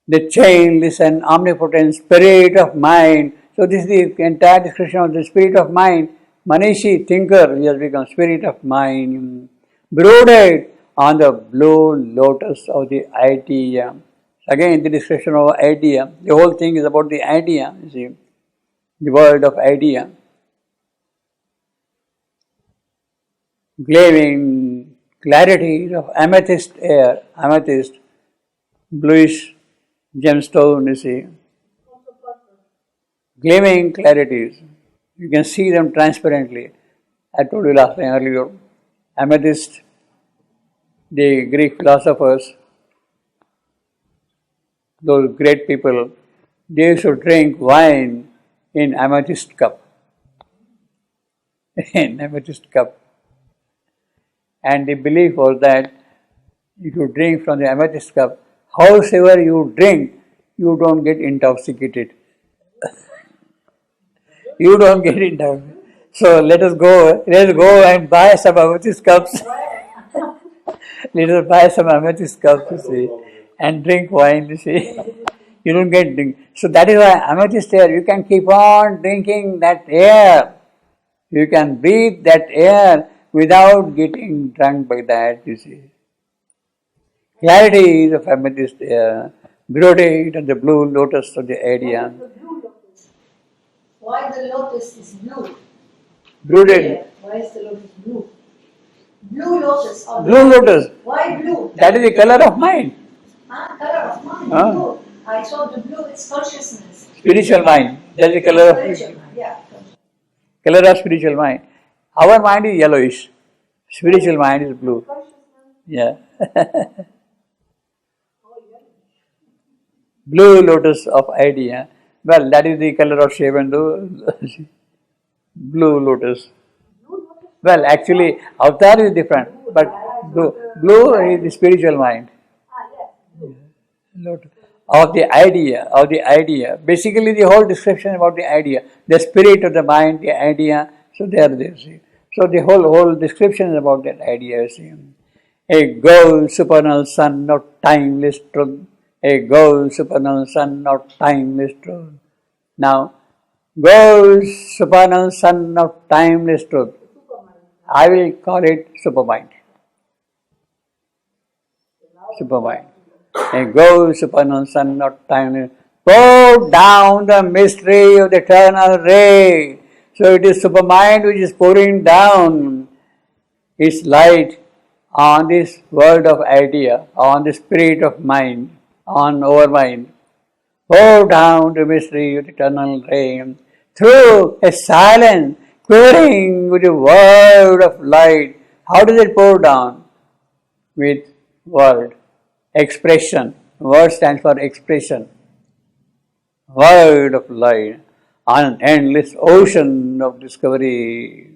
the chainless and omnipotent spirit of mind. So this is the entire description of the spirit of mind. Manishi, thinker, he has become spirit of mind, brooded on the blue lotus of the idea. Again, the description of idea. The whole thing is about the idea, you see, the world of idea. Gleaming clarities of amethyst air, amethyst, bluish gemstone, you see. Gleaming clarities. You can see them transparently. I told you last time earlier. Amethyst, the Greek philosophers, those great people, they used to drink wine in amethyst cup. In amethyst cup. And the belief was that if you drink from the amethyst cup, howsoever you drink, you don't get intoxicated. You don't get intoxicated. So let's go and buy some amethyst cups. Let us buy some amethyst cups, you see, and drink wine, you see. You don't get drink. So that is why amethyst air, you can keep on drinking that air. You can breathe that air without getting drunk by that, you see. Clarity is of amethyst air, brooded on the blue lotus of the idea. Why the lotus is blue? Brooded. Why is the lotus blue? Blue lotus. Blue lotus. Why blue? That is the color of mind. Color of mind. Blue. I saw the blue, it's consciousness. Spiritual mind. That is the color of Spiritual mind. Yeah. color of spiritual mind. Our mind is yellowish. Spiritual mind is blue. Yeah. Blue lotus of idea. Well, that is the color of Shivandu. Blue lotus. Well, actually, avatar is different, but blue is the spiritual mind. Lotus. Of the idea. Basically, the whole description about the idea, the spirit of the mind, the idea. So they are there. See. So the whole description is about that idea. See. A gold supernal sun of timeless truth. A gold supernal sun of timeless truth. Now, gold supernal sun of timeless truth. I will call it supermind. Supermind. A gold supernal sun of timeless. Pour down the mystery of the eternal ray. So it is supermind which is pouring down its light on this world of idea, on the spirit of mind, on our mind. Pour down the mystery of the eternal ray through a silence quivering with the word of light. How does it pour down? With word. Expression. Word stands for expression. Word of light on an endless ocean of discovery.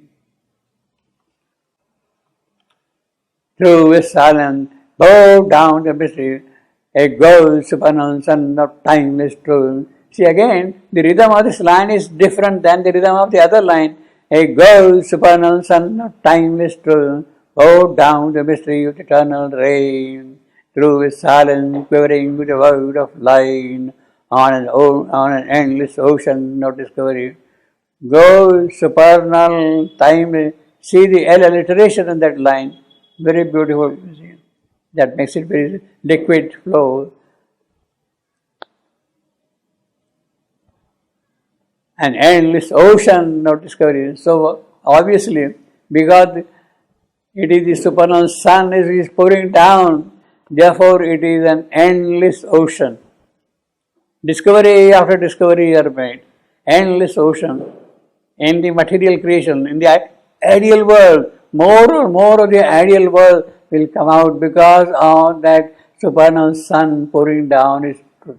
Through a silence, pour down the mystery, a gold supernal sun of timeless truth. See again, the rhythm of this line is different than the rhythm of the other line. A gold supernal sun of timeless truth, pour down the mystery of eternal rain. Through a silence quivering with the word of light on an endless ocean of discovery. Gold, supernal, timeless. See the L alliteration in that line. Very beautiful. That makes it very liquid flow. An endless ocean of discovery. So obviously, because it is the supernal sun is pouring down, therefore it is an endless ocean. Discovery after discovery are made. Endless ocean. In the material creation, in the ideal world, more of the ideal world will come out because of that supernal sun pouring down its truth.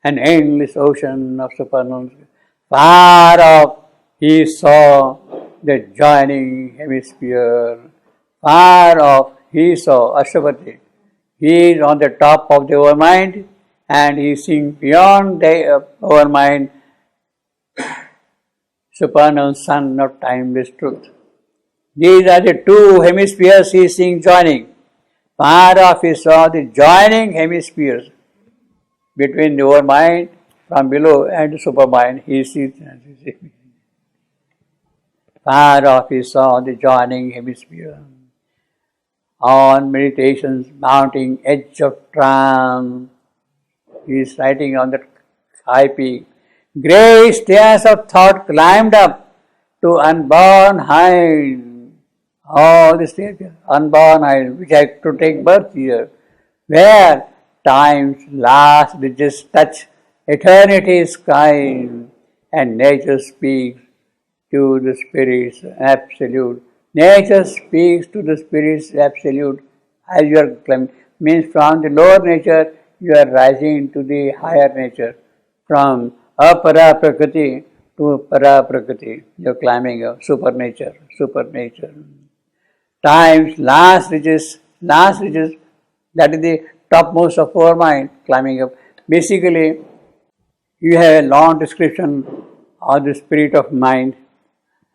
An endless ocean of supernal, far off, he saw the joining hemisphere. Far off, he saw Ashwapati. He is on the top of the overmind and he is seeing beyond the overmind, supernal sun of timeless truth. These are the two hemispheres he is seeing joining. Far off he saw the joining hemispheres between the overmind from below and the supermind. He sees. Far off he saw the joining hemisphere. On meditations mounting edge of trance, he is writing on the high peak. Grey stairs of thought climbed up to unborn heights. All the stairs, unborn heights, which had to take birth here, where time's last ridges touch eternity's sky, and nature speaks to the spirit's absolute. Nature speaks to the spirit's absolute as you are climbing. Means from the lower nature you are rising to the higher nature. From apara prakriti to para prakriti. You are climbing a supernature. Time's last ridges, that is the topmost of our mind, climbing up. Basically, you have a long description of the spirit of mind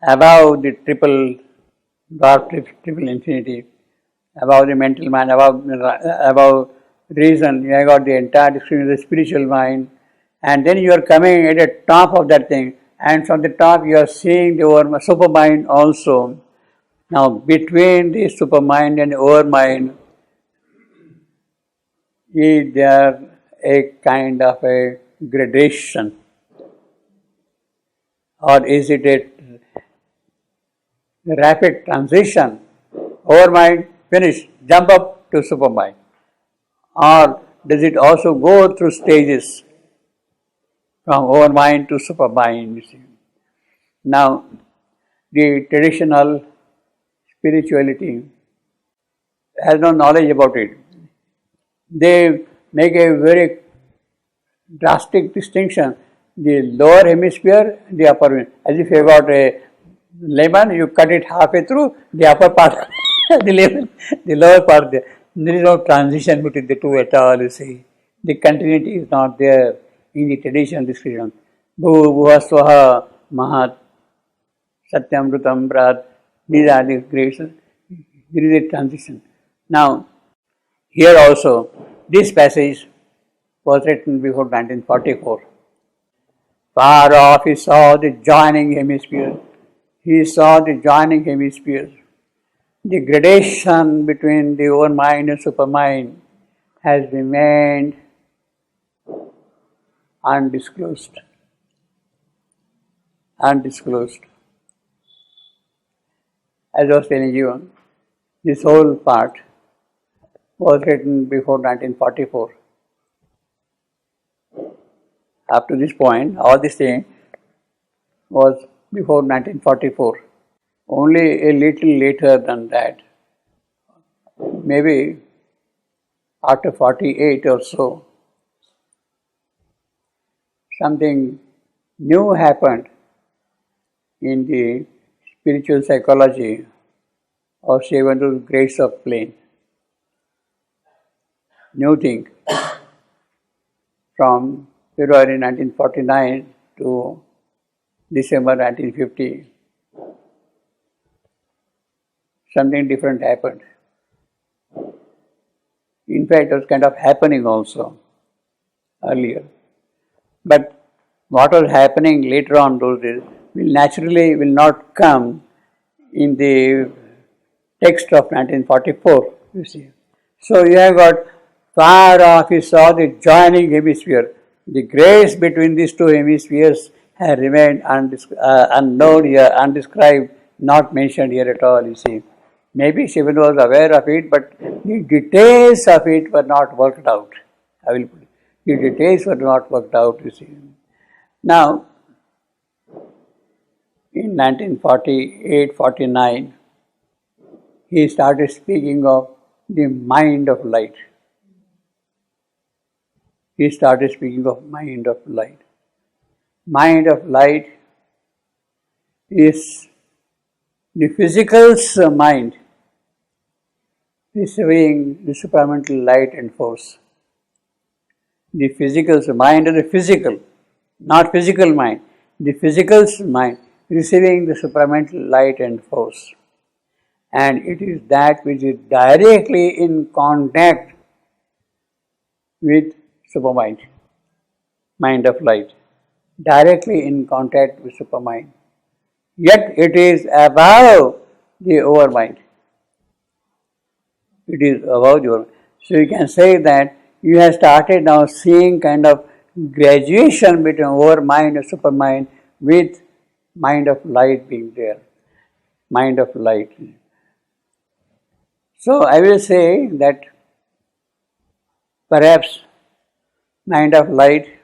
above the triple infinity, above the mental mind, above reason. You have got the entire description of the spiritual mind, and then you are coming at the top of that thing, and from the top you are seeing the supermind also. Now, between the supermind and overmind, is there a kind of a gradation, or is it a rapid transition? Overmind, finish, jump up to supermind. Or does it also go through stages from overmind to supermind? You see. Now, the traditional spirituality has no knowledge about it. They make a very drastic distinction: the lower hemisphere, the upper. As if you got a lemon, you cut it halfway through, the upper part, the lemon, the lower part. There is no transition between the two at all. You see, the continuity is not there in the traditional description. Bhu Bhuva Swaha Mahat Satyamrutam Prat. These are the gradations. There is a transition. Now, here also, this passage was written before 1944. Far off he saw the joining hemisphere. He saw the joining hemispheres. The gradation between the overmind and supermind has remained undisclosed. As I was telling you, this whole part was written before 1944. Up to this point, all this thing was before 1944. Only a little later than that, maybe after 48 or so, something new happened in the spiritual psychology of Shivandu's Grace of Plane. New thing from February 1949 to December 1950. Something different happened. In fact, it was kind of happening also earlier. But what was happening later on those days will not come in the text of 1944, you see. So you have got far off, he saw the joining hemisphere. The grace between these two hemispheres has remained unknown here, undescribed, not mentioned here at all, you see. Maybe Shivan was aware of it, but the details of it were not worked out. I will put it. The details were not worked out, you see. Now, in 1948-49, he started speaking of the mind of light. He started speaking of mind of light. Mind of light is the physical's mind receiving the supramental light and force. The physical's mind is the physical, not physical mind. The physical's mind receiving the supramental light and force. And it is that which is directly in contact with supermind, mind of light, directly in contact with supermind. Yet it is above the overmind. It is above the overmind. So you can say that you have started now seeing kind of graduation between overmind and supermind, with mind of light being there. Mind of light. So I will say that perhaps mind of light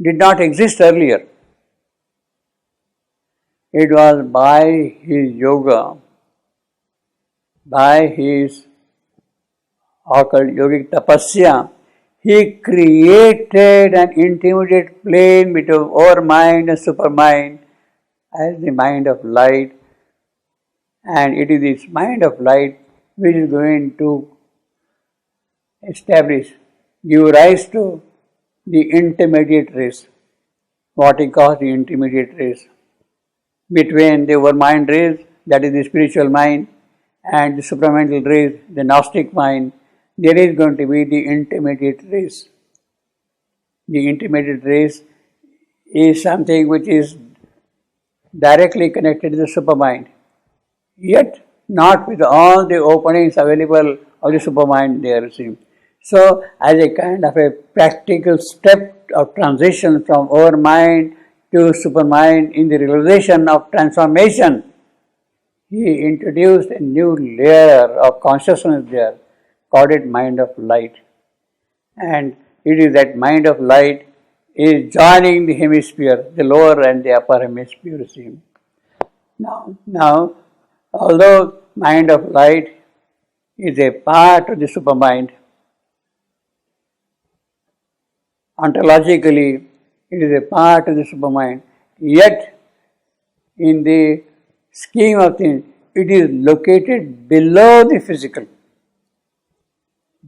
did not exist earlier. It was by his yoga, by his occult yogic tapasya, he created an intermediate plane between overmind and supermind as the mind of light, and it is this mind of light which is going to establish, give rise to the intermediate race, what he calls the intermediate race, between the overmind race, that is the spiritual mind, and the supramental race, the Gnostic mind. There is going to be the intermediate race. The intermediate race is something which is directly connected to the supermind, yet not with all the openings available of the supermind they are receiving. So, as a kind of a practical step of transition from overmind to supermind in the realization of transformation, he introduced a new layer of consciousness there, called it mind of light. And it is that mind of light is joining the hemisphere, the lower and the upper hemisphere. Now, although mind of light is a part of the supermind, ontologically it is a part of the supermind, yet in the scheme of things, it is located below the physical.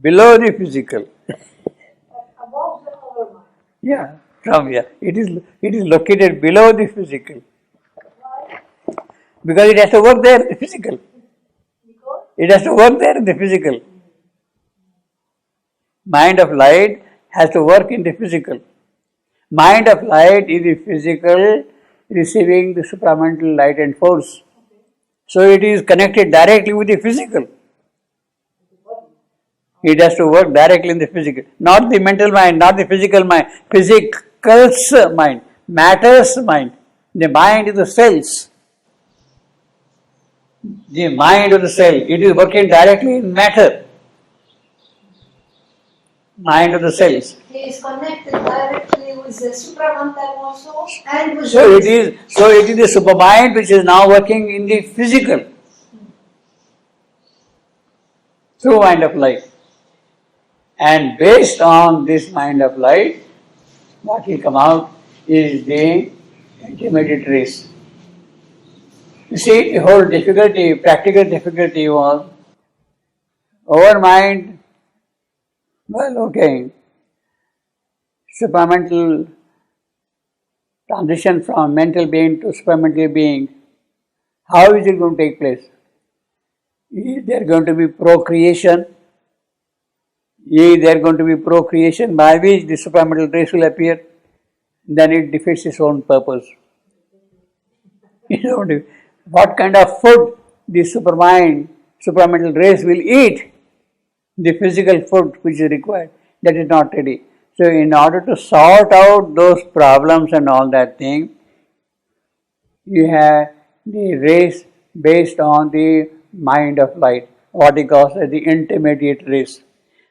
Below the physical. Above the overmind. Yeah, from here. It is located below the physical. Why? Because it has to work there in the physical. Because It has to work there in the physical. Mind of light has to work in the physical. Mind of light is the physical receiving the supramental light and force. So it is connected directly with the physical. It has to work directly in the physical. Not the mental mind, not the physical mind. Physical's mind, matter's mind. The mind is the cells. The mind of the cell, it is working directly in matter. Mind of the cells. he is connected directly with the supramental also and with So the it is the supermind which is now working in the physical through mind of light. And based on this mind of light, what will come out is the intermediate race. You see, the whole difficulty, practical difficulty was over mind, well, okay, supramental transition from mental being to supramental being, how is it going to take place? Is there going to be procreation? Is there going to be procreation by which the supramental race will appear? Then it defeats its own purpose. What kind of food the supramental race will eat? The physical food which is required, that is not ready. So in order to sort out those problems and all that thing, you have the race based on the mind of light, what he calls as the intermediate race.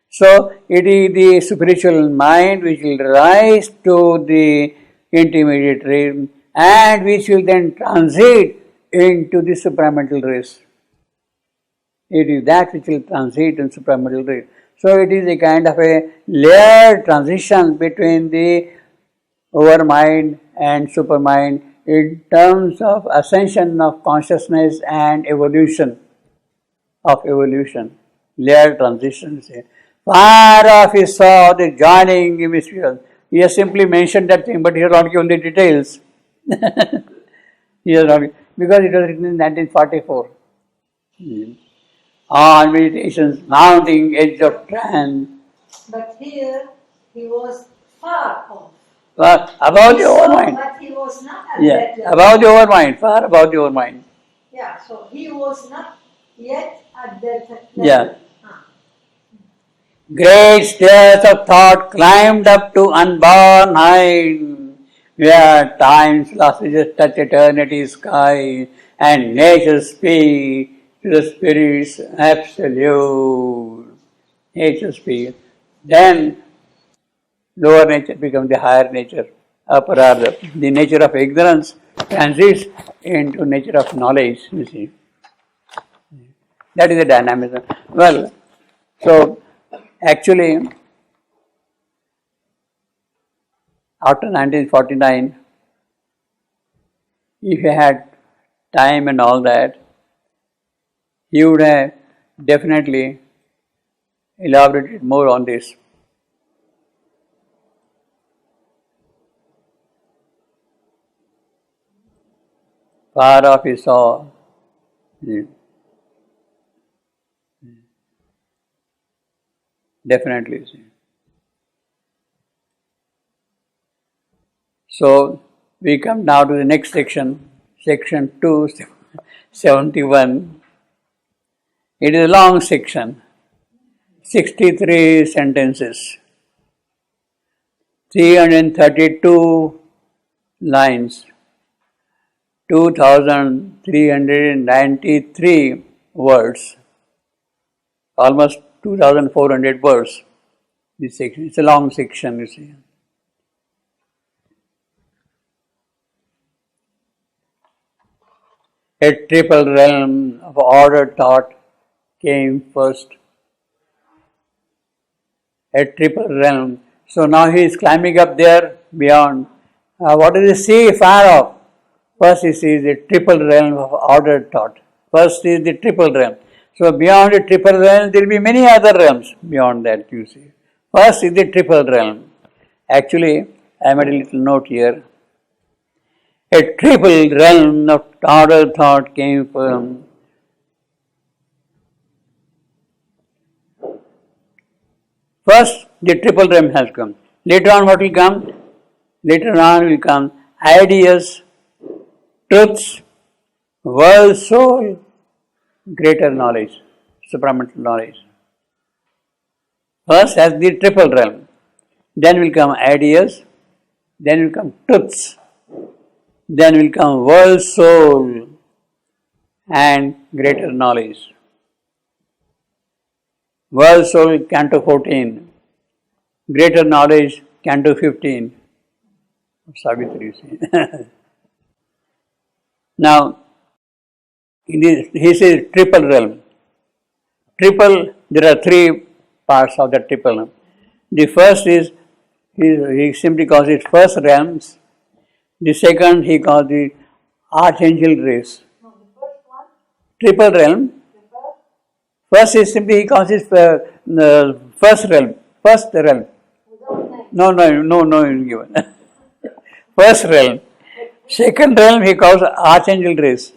So it is the spiritual mind which will rise to the intermediate race and which will then transit into the supramental race. It is that which will transit in supramental race. So it is a kind of a layered transition between the overmind and supermind in terms of ascension of consciousness and evolution, layer transitions. Far off he saw the joining hemispheres. He has simply mentioned that thing, but he has not given the details. He has not, because it was written in 1944. On meditations, mounting edge of trance. But here he was far off. But above the overmind. But he was not at Yeah, that level. above the overmind, far above the overmind. Yeah, so he was not yet at that level. Yeah. Ah. Great stairs of thought climbed up to unborn height, where time's losses touch eternity's sky, and nature speak to the spirit's absolute. Nature speak. Then lower nature becomes the higher nature, upper or the nature of ignorance transits into nature of knowledge, you see. That is the dynamism. Well, so actually, after 1949, if he had time and all that, he would have definitely elaborated more on this. Far off he saw. Definitely. So we come now to the next section, section 271. It is a long section, 63 sentences, 332 lines, 2,393 words, almost 2,400 words. This section, it's a long section, you see. A triple realm of ordered thought came first. A triple realm. So now he is climbing up there beyond. What does he see far off? First he sees the triple realm of ordered thought. First is the triple realm. So beyond the triple realm, there will be many other realms beyond that, you see. First is the triple realm. Actually, I made a little note here. A triple realm of ordered thought came from. First, the triple realm has come. Later on, what will come? Later on will come ideas, truths, world, soul, greater knowledge, supramental knowledge. First has the triple realm. Then will come ideas, then will come truths, then will come world, soul, and greater knowledge. World, soul, Canto 14. Greater knowledge, Canto 15. Savitri, see. Now, he says triple realm. Triple, there are three parts of the triple realm. The first is, he simply calls it first realms. The second he calls the archangel race. No, the first one, Triple realm. the first, First is simply he calls it first realm. First realm. without name. No, is given. First realm. Second realm he calls archangel race.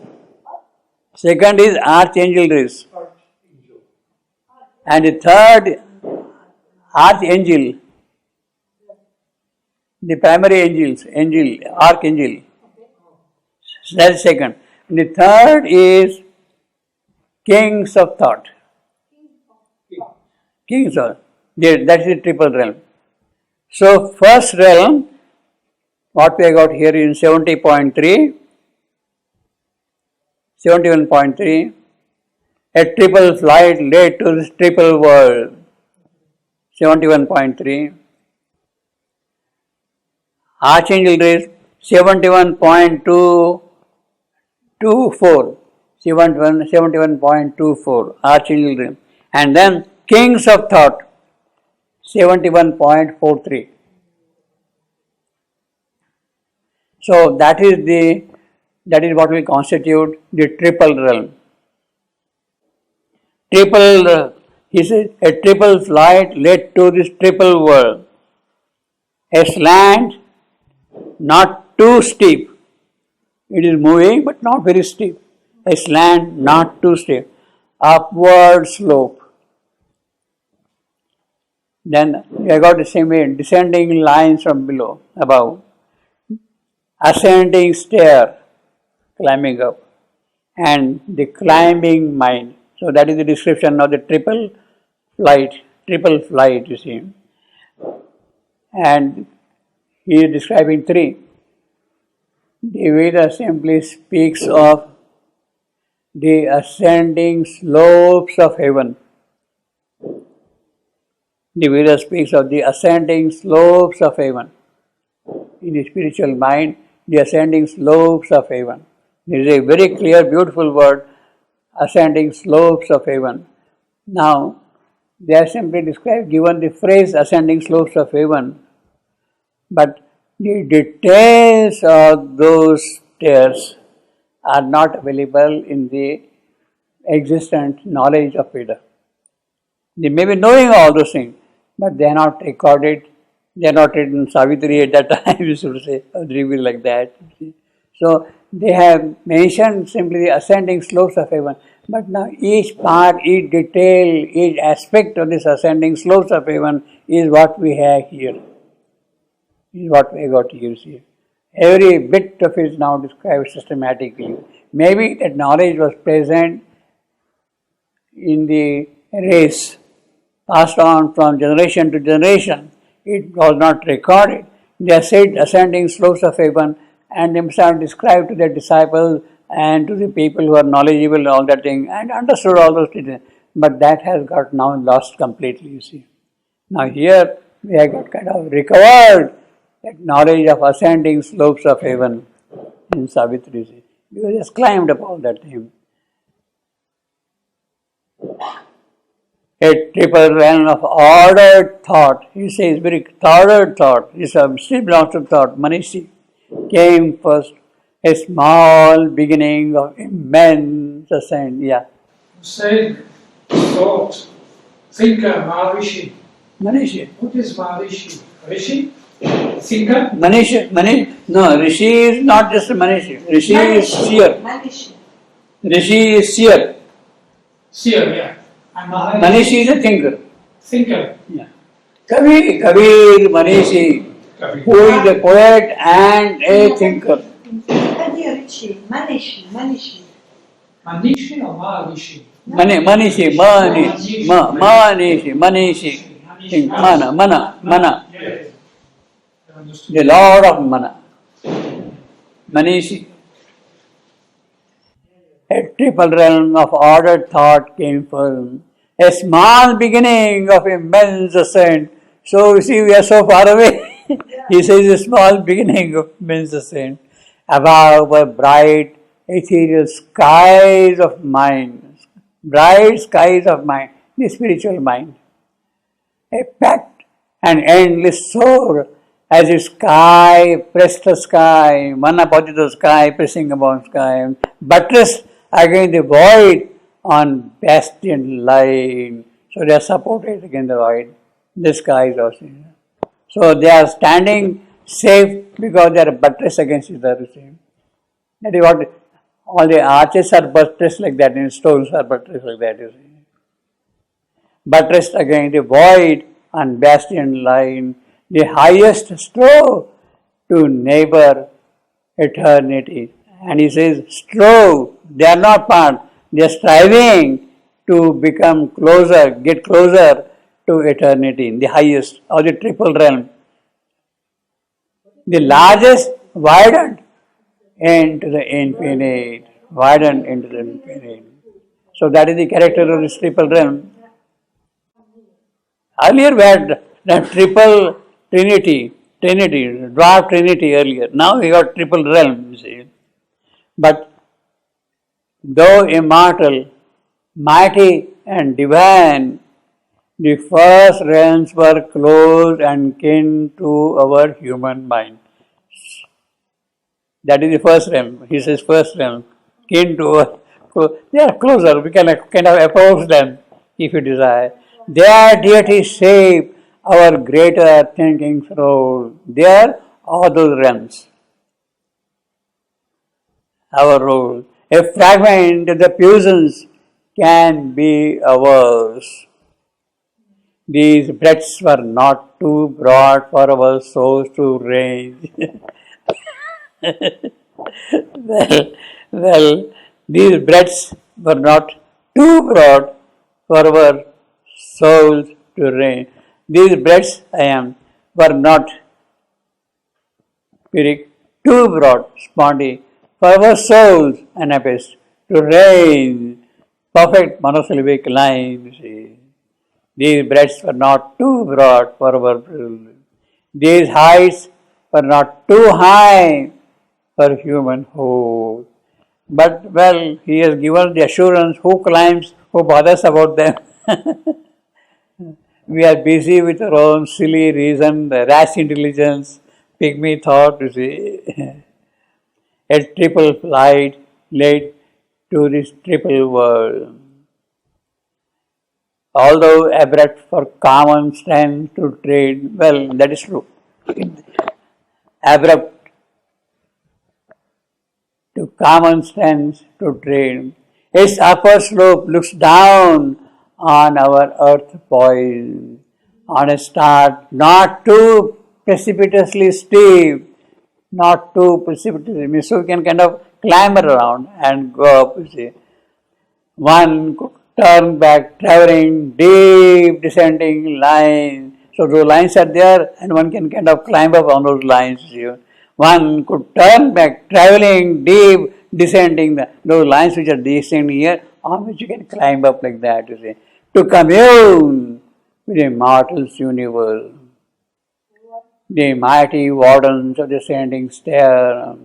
Second is archangel race. And the third, archangel. The primary angel, archangel. That's second. And the third is kings of thought. Kings of that is the triple realm. So first realm, what we have got here in 70.3, 71.3, a triple flight led to this triple world, 71.3. Archangel race, 71.224, 71.24, Archangel race. And then kings of thought, 71.43. So that is what will constitute the triple realm. He says, a triple flight led to this triple world. A slant, not too steep. It is moving but not very steep. A slant, not too steep. Upward slope. Then you got the same way, descending lines from below, above. Ascending stair, climbing up. And the climbing mind. So that is the description of the triple flight, you see. And he is describing three. The Veda simply speaks of the ascending slopes of heaven. The Veda speaks of the ascending slopes of heaven. In the spiritual mind, the ascending slopes of heaven. There is a very clear, beautiful word, ascending slopes of heaven. Now, they are simply given the phrase ascending slopes of heaven, but the details of those stairs are not available in the existent knowledge of Veda. They may be knowing all those things, but they are not recorded. They are not written Savitri at that time, you should say, or revealed like that. So they have mentioned simply the ascending slopes of heaven. But now each part, each detail, each aspect of this ascending slopes of heaven is what we have here. Is what we got here. See. Every bit of it is now described systematically. Maybe that knowledge was present in the race, passed on from generation to generation. It was not recorded. They said ascending slopes of heaven, and they must have described to their disciples and to the people who are knowledgeable and all that thing, and understood all those things. But that has got now lost completely, you see. Now here we have got kind of recovered that knowledge of ascending slopes of heaven in Savitri. See. We just climbed up all that thing. A triple realm of ordered thought. He says very ordered thought. This still belongs to thought. Manishi came first. A small beginning of immense ascent. Yeah. Saying thought, thinker, Maharishi. Manishi. What is Maharishi? Rishi? Thinker? No, Rishi is not just a Manishi. Rishi is seer. Rishi is seer. Seer, yeah. And Manishi is a thinker. Thinker. Yeah. Kabir, Manishi, Kabir. who is a poet and a thinker. Manishi or Maharishi? Manishi. Mana. Yeah. I understood. The Lord of Mana. Manishi. A triple realm of ordered thought came from a small beginning of immense ascent. So you see, we are so far away. He says a small beginning of immense ascent. Above were bright ethereal skies of mind. Bright skies of mind, the spiritual mind. A packed and endless soar as if sky pressed the sky, mana the sky, pressing upon sky, buttressed against the void on bastion line. So they are supported against the void. The sky is also. So they are standing safe because they are buttressed against each other. That is what all the arches are buttressed like that, and stones are buttressed like that. You see. Buttressed against the void on bastion line, the highest strove to neighbor eternity. And he says, strove, they are not part, they are striving to become closer, get closer to eternity, the highest, or the triple realm. The largest widened into the infinite, widened into the infinite. So that is the character of this triple realm. Earlier we had the triple trinity, dwarf trinity earlier. Now we got triple realm, you see. But though immortal, mighty and divine, the first realms were close and kin to our human mind. That is the first realm. He says first realm. Kin to they are closer. We can kind of approach them if you desire. Their deity shape our greater thinking role. They are all those realms. Our role. A fragment of the puissance can be ours. These breadths were not too broad for our souls to range. well, these breadths were not too broad for our souls to range. These breadths were not very too broad, spondy, for our souls, Anabis, to range perfect monosyllabic lines. These breadths were not too broad for our souls. These heights were not too high for human hope. But well, he has given the assurance who climbs, who bothers about them. We are busy with our own silly reason, rash intelligence, pygmy thought, you see. A triple flight led to this triple world. Although abrupt for common strength to tread, well, that is true. Abrupt to common sense to tread. Its upper slope looks down on our earth poised on a start not too precipitously steep, not too precipitously, so we can kind of climb around and go up, you see. One could turn back traveling deep descending lines. So those lines are there and one can kind of climb up on those lines. One could turn back traveling deep descending those lines which are descending here on which you can climb up like that, you see. To commune with the mortal's universe. The mighty wardens of the ascending stair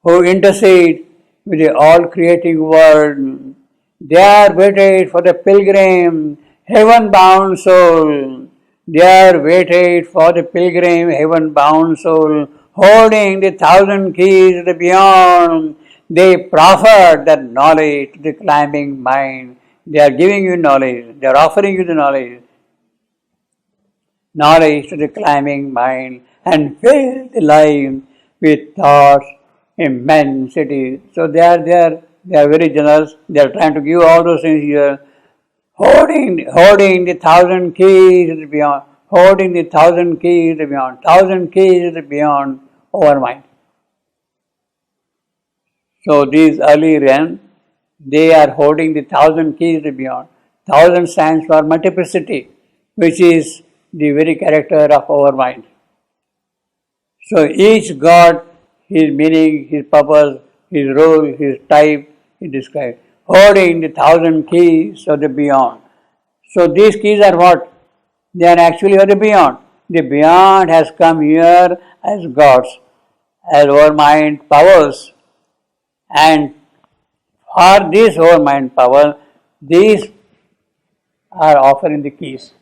who intercede with the all-creating world. They are waited for the pilgrim, heaven-bound soul. They are waited for the pilgrim, heaven-bound soul, holding the thousand keys of the beyond. They proffer that knowledge to the climbing mind. They are giving you knowledge. They are offering you the knowledge. Knowledge to the climbing mind and fill the life with thoughts, immensity. So they are very generous. They are trying to give all those things here. Holding the thousand keys of the beyond. Holding the thousand keys of the beyond. Thousand keys of the beyond over mind. So these early realms, they are holding the thousand keys of the beyond. Thousand stands for multiplicity, which is the very character of our mind. So each God, his meaning, his purpose, his role, his type, he described. Holding the thousand keys of the beyond. So these keys are what? They are actually of the beyond. The beyond has come here as gods, as our mind powers. And for this our mind power, these are offering the keys.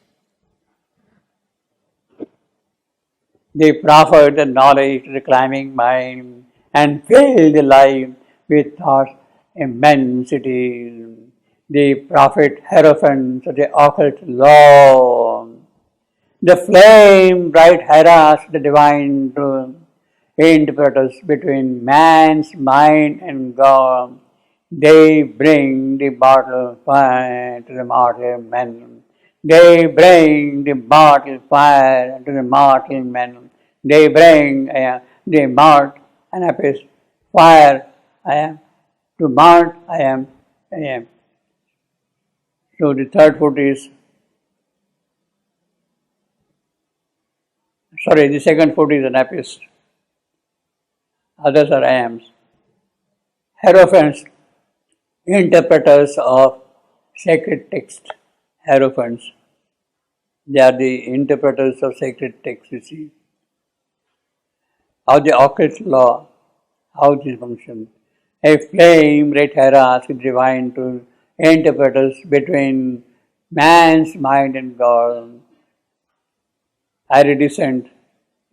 They proffer the knowledge to the climbing mind and fill the life with thoughts immensity. The prophet hierophants of the occult law. The flame bright hieras the divine truth. Interpreters between man's mind and God. They bring the bottle fire to the mortal men. They bring the bottle fire to the mortal men. They bring the mart and abyss fire. I am to mart. I am. So the third foot is. The second foot is an abyss. Others are I ams. Hierophants, interpreters of sacred text. Hierophants. They are the interpreters of sacred text, you see. How the occult law, how this functions. A flame red hieras with divine truth, interpreters between man's mind and God. Iridescent,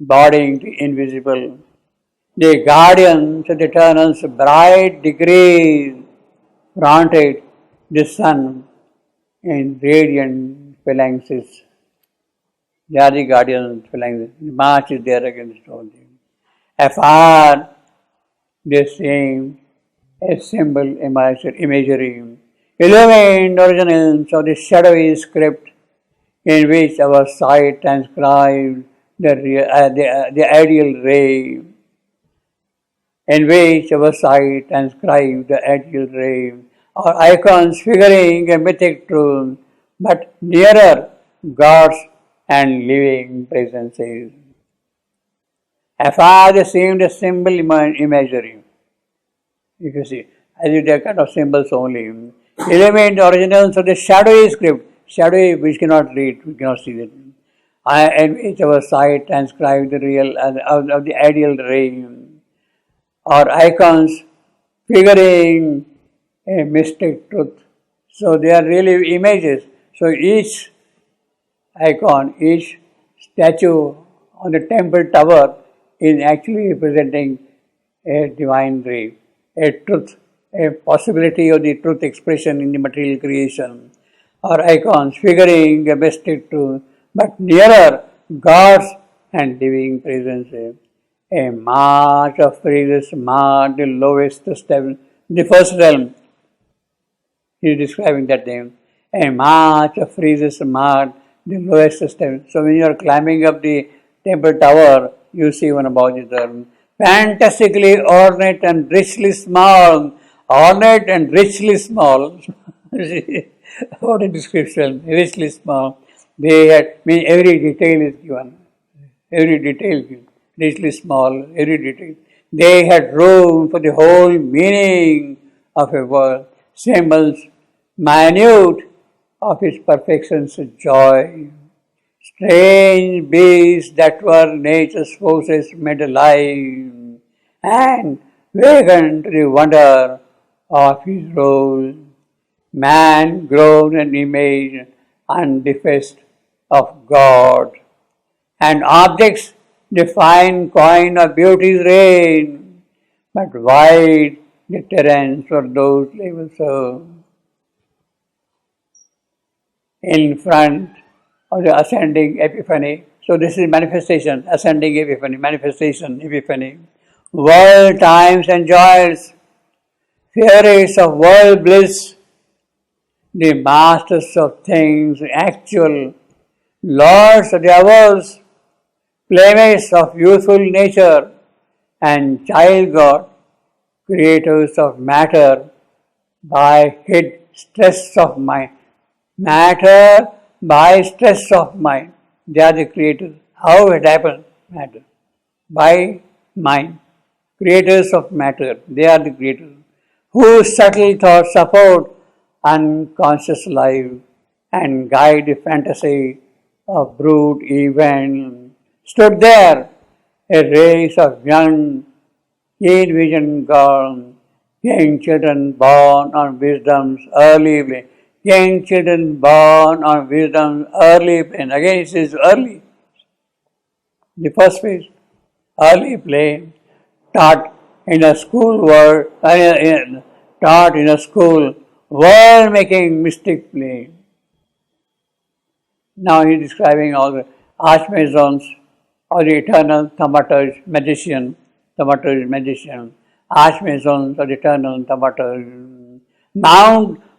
bodying the invisible. the guardians of the eternal's bright degrees fronted the sun in radiant phalanxes. They are the guardians of phalanxes. The march is there against all them. Afar, they seem a symbol imagery, illumined originals of the shadowy script in which our sight transcribed the ideal ray, in which our sight transcribed the ideal ray, or icons figuring a mythic truth, but nearer God's and living presences. Afar they seemed a symbol imagery. You can see, as it are kind of symbols only. Element originals of the shadowy script, shadowy which cannot read, we cannot see it. And which our sight transcribed the real of the ideal ray, or icons figuring a mystic truth. So they are really images. So each icon, each statue on the temple tower is actually representing a divine ray, a truth, a possibility of the truth expression in the material creation, or icons figuring a mystic truth, but nearer God's and living presence. A march of phrases marked the lowest step, the first realm. He is describing that name. A march of phrases marked the lowest step. So when you are climbing up the temple tower, you see one about it there. Fantastically ornate and richly small. Ornate and richly small. What a description. Richly small. They had, every detail is given. Every detail given. Richly small, every detail. They had room for the whole meaning of a word. Symbols minute of its perfection's joy. Strange beasts that were nature's forces made alive and wakened to the wonder of his role. Man grown in image and defaced of God, and objects the fine coin of beauty's reign, but wide the terrains for those labels serve. In front of the ascending epiphany, so this is manifestation, ascending epiphany, manifestation, epiphany. World, times and joys, fairies of world bliss, the masters of things actual, lords of the hours, playmates of youthful nature, and child God, creators of matter by hid stress of mind. Matter by stress of mind. They are the creators. How it happens? Matter. By mind. Creators of matter. They are the creators. Whose subtle thoughts support unconscious life and guide the fantasy of brute event. Stood there a race of young, keen vision girls, young children born on wisdom's early plane. Young children born on wisdom's early plane. Again it says early. The first phase, early plane, taught in a school world, taught in a school world-making mystic plane. Now he is describing all the archmagons or the eternal thaumaturge magician, archmagons of the eternal thaumaturge,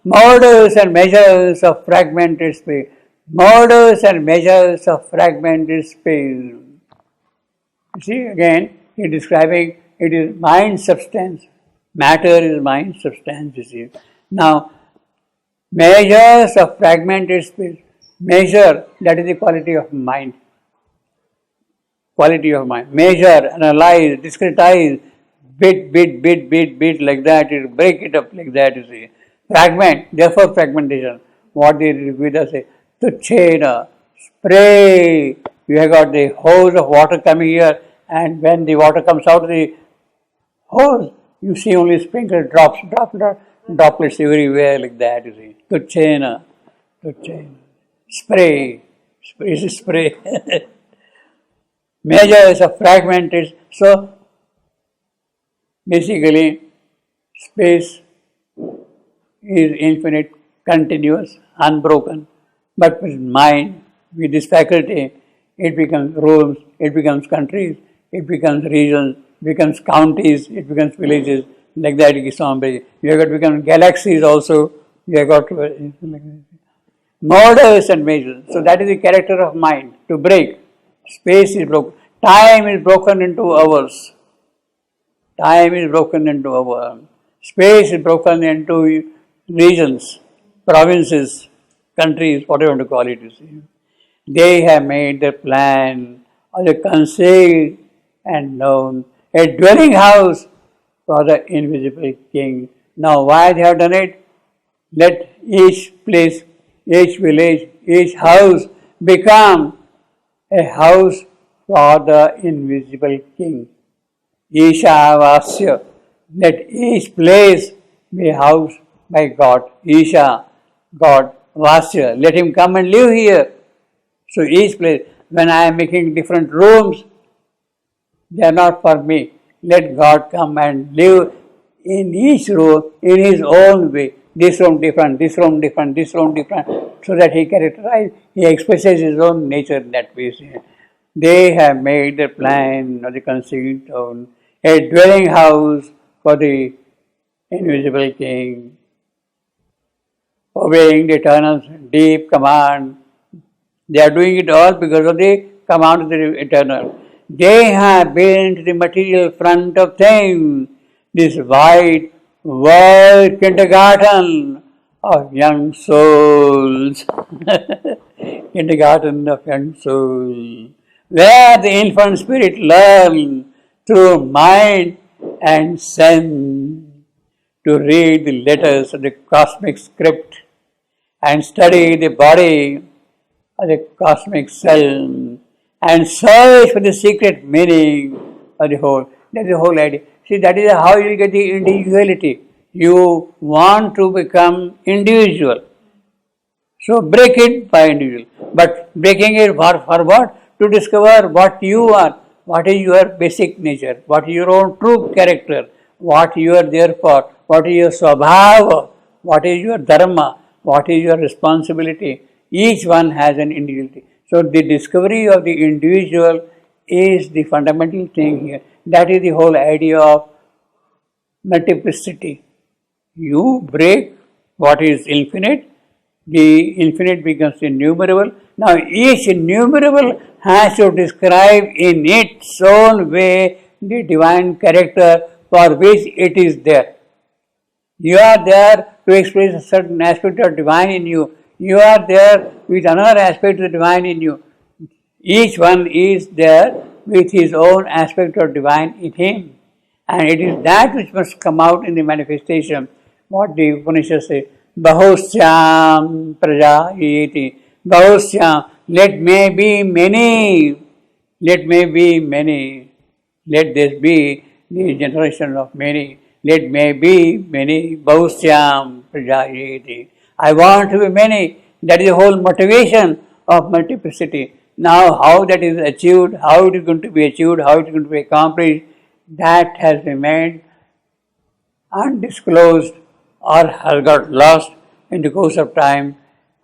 models and measures of fragmented space, models and measures of fragmented space. You see, again, he is describing it is mind substance. Matter is mind substance, you see. Now, measures of fragmented space. Measure, that is the quality of mind. Quality of mind. Measure, analyze, discretize, bit, like that. You break it up like that, you see. Fragment, therefore fragmentation. What the Vedas say? Tuchena, spray. You have got the hose of water coming here, and when the water comes out of the hose, you see only sprinkle droplets everywhere like that, you see. Tuchena. Spray. Measures of fragmented. So, Basically, space is infinite, continuous, unbroken. But with mind, with this faculty, it becomes rooms, it becomes countries, it becomes regions, becomes counties, it becomes villages. Like that, it is somebody. You have got to become galaxies also. You have got to models and measures. So that is the character of mind. To break, space is broken. Time is broken into hours. Time is broken into hours. Space is broken into regions, provinces, countries, whatever you want to call it. You see. They have made the plan of the concealed and known, a dwelling house for the invisible king. Now, why they have done it? Let each place, each village, each house become a house for the invisible king. Isha Vasya. Let each place be housed by God. Isha, God, Vasya. Let him come and live here. So each place, when I am making different rooms, they are not for me. Let God come and live in each room in his own way. This room different, this room different, this room different, so that he characterizes, he expresses his own nature in that way. They have made the plan of the concealed town, a dwelling house for the invisible king, obeying the eternal deep command. They are doing it all because of the command of the eternal. They have built the material front of things, this wide world kindergarten of young souls. Kindergarten of young souls, where the infant spirit learns through mind and sense to read the letters of the cosmic script and study the body of the cosmic cell and search for the secret meaning of the whole. That's the whole idea. See, that is how you get the individuality. You want to become individual. So break it by individual. But breaking it for what? To discover what you are, what is your basic nature, what is your own true character, what you are there for, what is your swabhava, what is your dharma, what is your responsibility. Each one has an individuality. So the discovery of the individual is the fundamental thing here. That is the whole idea of multiplicity. You break what is infinite, the infinite becomes innumerable. Now each innumerable has to describe in its own way the divine character for which it is there. You are there to express a certain aspect of divine in you. You are there with another aspect of the divine in you. Each one is there with his own aspect of divine in him. And it is that which must come out in the manifestation. What the Upanishads say, Bahusyam Prajayeti. Bahusyam, let may be many. Let may be many. Let this be the generation of many. Let may be many. Bahusyam Prajayeti. I want to be many. That is the whole motivation of multiplicity. Now, how that is achieved, how it is going to be achieved, how it is going to be accomplished, that has remained undisclosed or has got lost in the course of time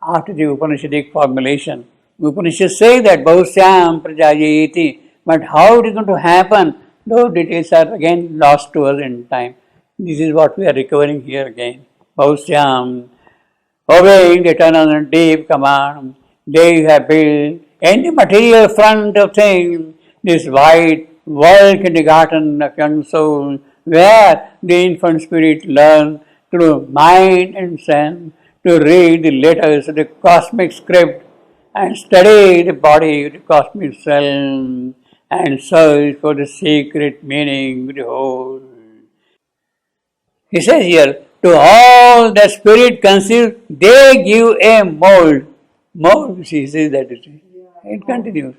after the Upanishadic formulation. Upanishads say that Bahusyam Prajayeti, but how it is going to happen, those details are again lost to us in time. This is what we are recovering here again. Bahusyam, obeying the eternal and deep command, they have built in the material front of things this wide world kindergarten of young souls, where the infant spirit learns through mind and sense to read the letters of the cosmic script and study the body of the cosmic cell and search for the secret meaning of the whole. He says here, to all the spirit conceives, they give a mold. Mold, he says that it continues.